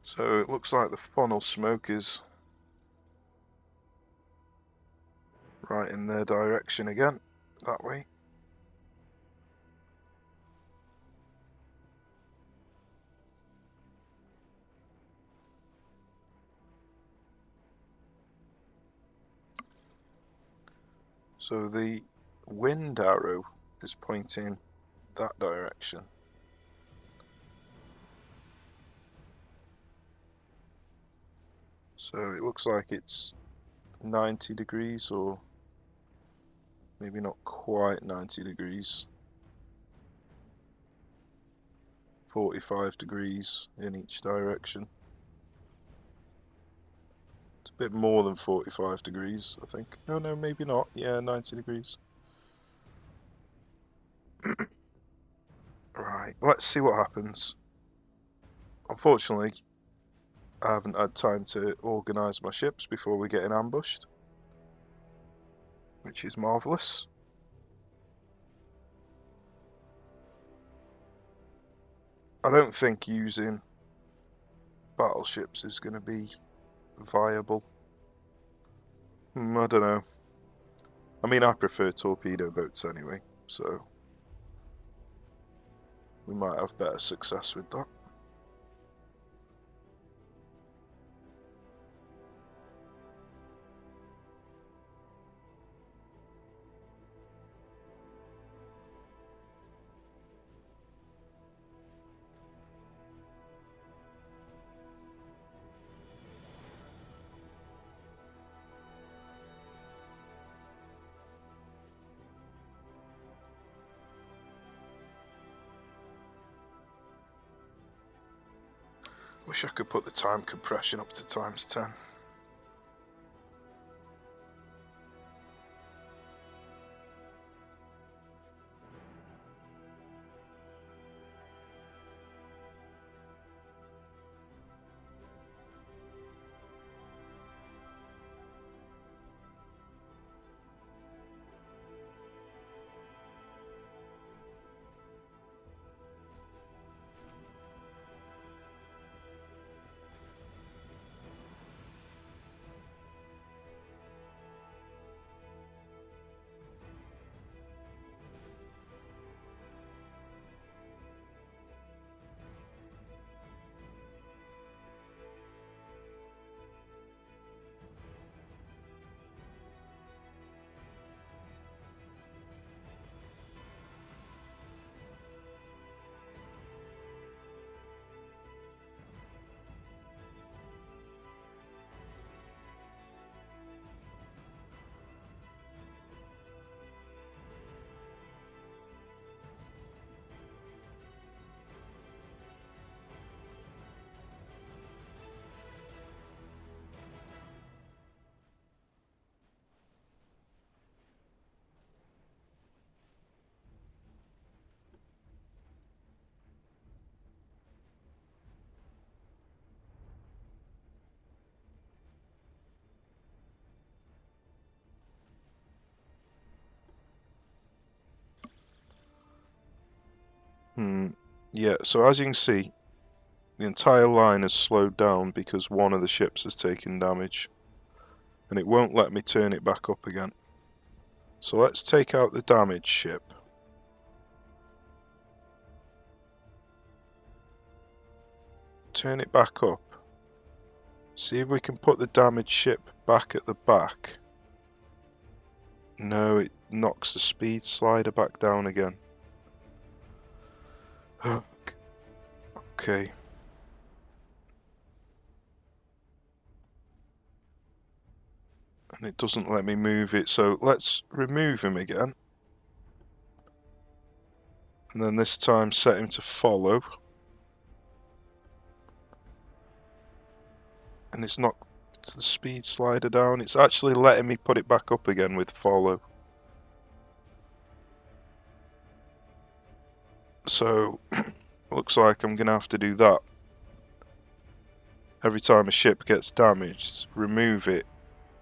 [SPEAKER 1] So it looks like the funnel smoke is right in their direction again, that way. So the wind arrow is pointing that direction. So it looks like it's 90 degrees, or maybe not quite 90 degrees. 45 degrees in each direction. It's a bit more than 45 degrees, I think. No, maybe not. Yeah, 90 degrees. Right, let's see what happens. Unfortunately, I haven't had time to organise my ships before we get ambushed, which is marvellous. I don't think using battleships is going to be viable. I don't know. I mean, I prefer torpedo boats anyway, so we might have better success with that. Wish I could put the time compression up to ×10. Yeah, so as you can see, the entire line has slowed down because one of the ships has taken damage. And it won't let me turn it back up again. So let's take out the damaged ship. Turn it back up. See if we can put the damaged ship back at the back. No, it knocks the speed slider back down again. Okay. And it doesn't let me move it, so let's remove him again. And then this time set him to follow. And it's knocked the speed slider down. It's actually letting me put it back up again with follow. So, looks like I'm going to have to do that. Every time a ship gets damaged, remove it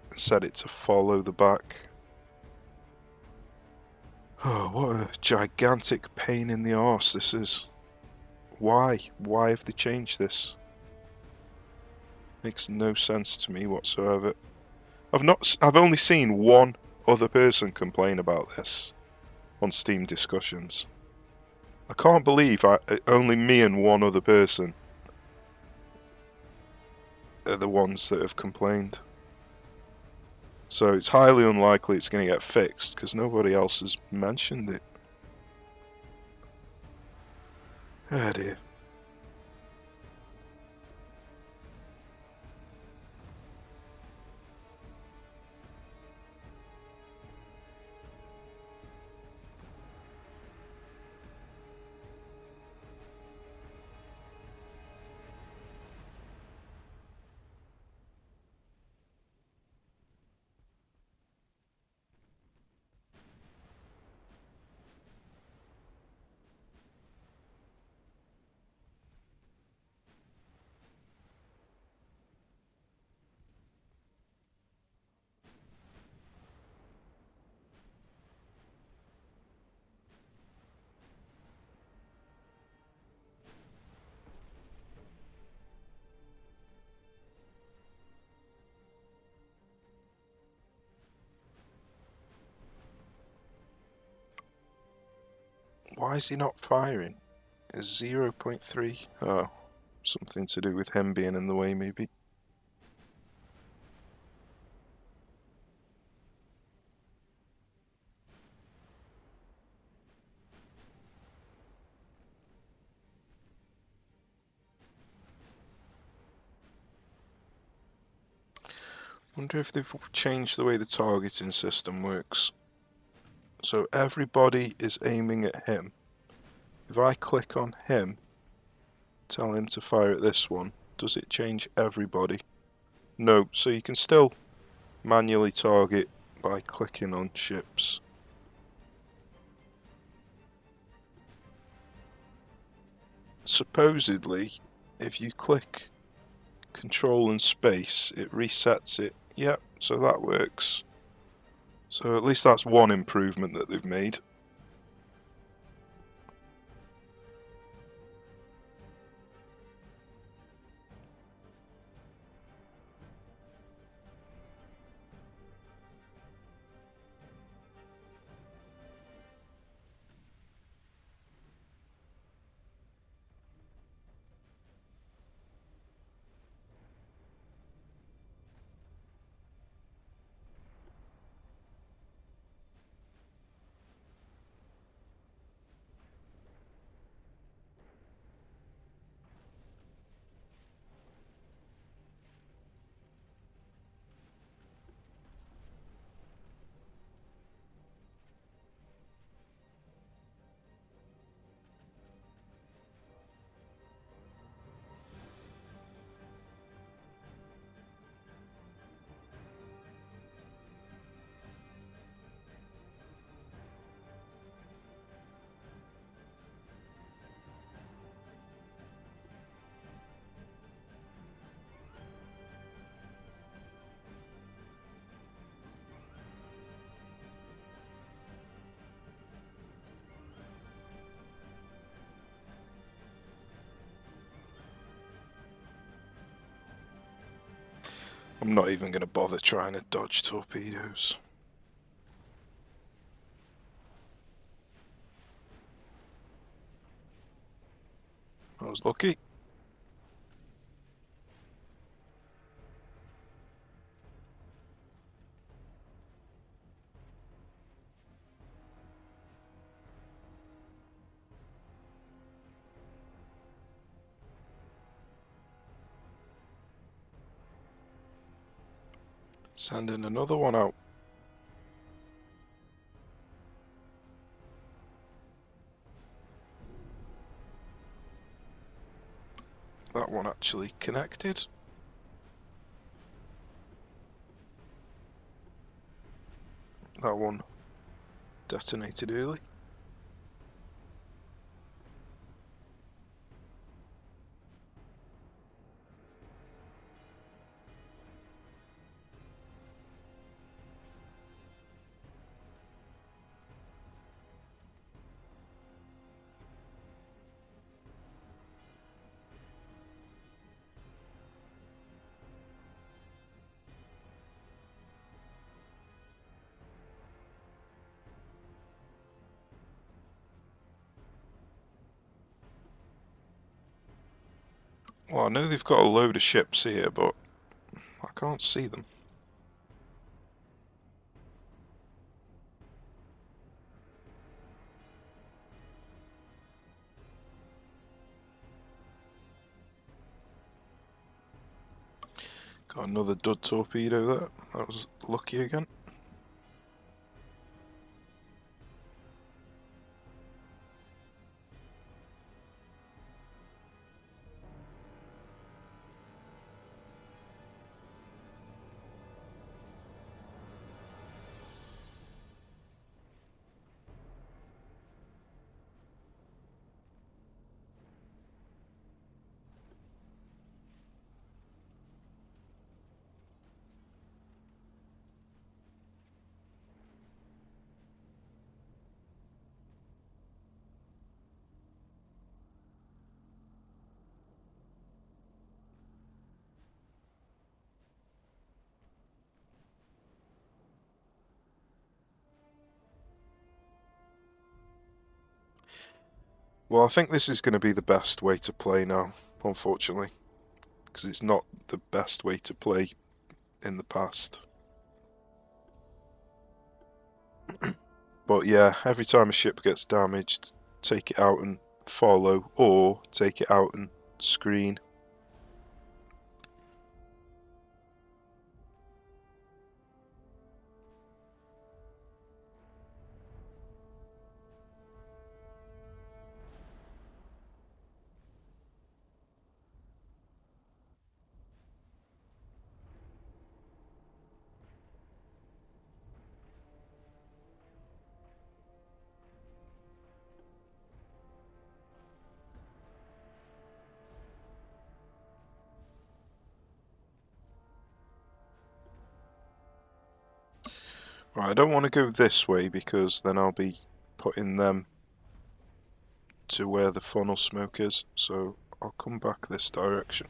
[SPEAKER 1] and set it to follow the back. Oh, what a gigantic pain in the arse this is. Why? Why have they changed this? Makes no sense to me whatsoever. I've only seen one other person complain about this on Steam discussions. I can't believe only me and one other person are the ones that have complained. So it's highly unlikely it's going to get fixed because nobody else has mentioned it. Oh dear. Why is he not firing? Is 0.3? Oh, something to do with him being in the way, maybe. Wonder if they've changed the way the targeting system works. So everybody is aiming at him. If I click on him, tell him to fire at this one, does it change everybody? No, so you can still manually target by clicking on ships. Supposedly, if you click Control and space, it resets it. Yep, so that works. So at least that's one improvement that they've made. I'm not even going to bother trying to dodge torpedoes. I was lucky. Sending another one out. That one actually connected. That one detonated early. Well, I know they've got a load of ships here, but I can't see them. Got another dud torpedo there. That was lucky again. Well, I think this is going to be the best way to play now, unfortunately, because it's not the best way to play in the past. But yeah, every time a ship gets damaged, take it out and follow, or take it out and screen. Right, I don't want to go this way because then I'll be putting them to where the funnel smoke is, so I'll come back this direction.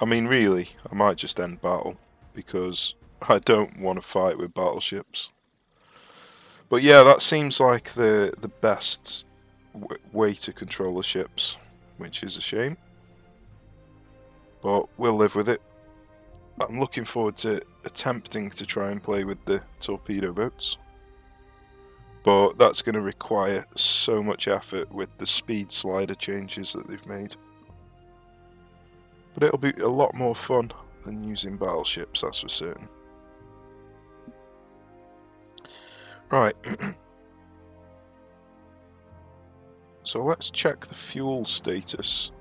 [SPEAKER 1] I mean, really, I might just end battle, because I don't want to fight with battleships. But yeah, that seems like the best way to control the ships, which is a shame. But we'll live with it. I'm looking forward to attempting to try and play with the torpedo boats. But that's going to require so much effort with the speed slider changes that they've made. But it'll be a lot more fun than using battleships, that's for certain. Right. So let's check the fuel status.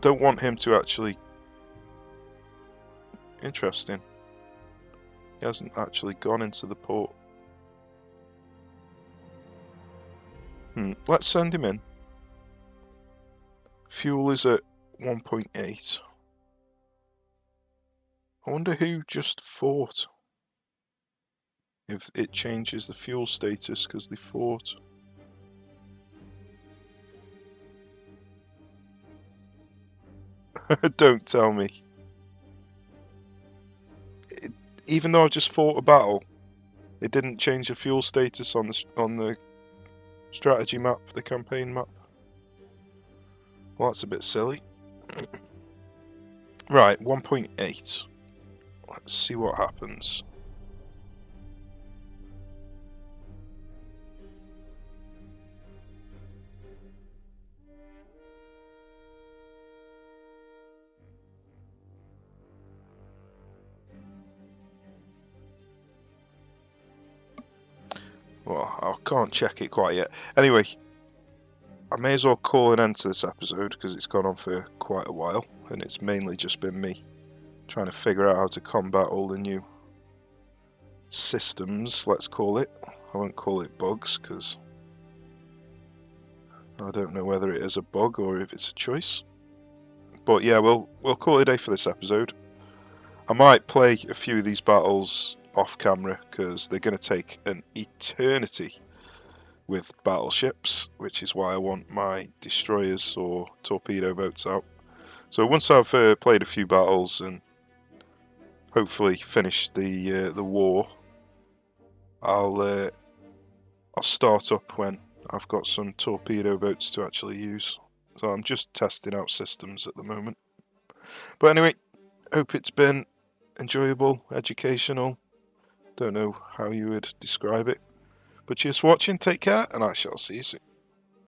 [SPEAKER 1] Don't want him to actually... Interesting. He hasn't actually gone into the port. Let's send him in. Fuel is at 1.8. I wonder who just fought. If it changes the fuel status because they fought. Don't tell me. Even though I just fought a battle, it didn't change the fuel status on the strategy map, the campaign map. Well, that's a bit silly. Right, 1.8. Let's see what happens. Well, I can't check it quite yet. Anyway, I may as well call an end to this episode because it's gone on for quite a while, and it's mainly just been me trying to figure out how to combat all the new systems, let's call it. I won't call it bugs because I don't know whether it is a bug or if it's a choice. But yeah, we'll call it a day for this episode. I might play a few of these battles off camera because they're going to take an eternity with battleships, which is why I want my destroyers or torpedo boats out. So once I've played a few battles and hopefully finished the war, I'll start up when I've got some torpedo boats to actually use. So I'm just testing out systems at the moment. But anyway, hope it's been enjoyable, educational. Don't know how you would describe it. But cheers for watching, take care, and I shall see you soon.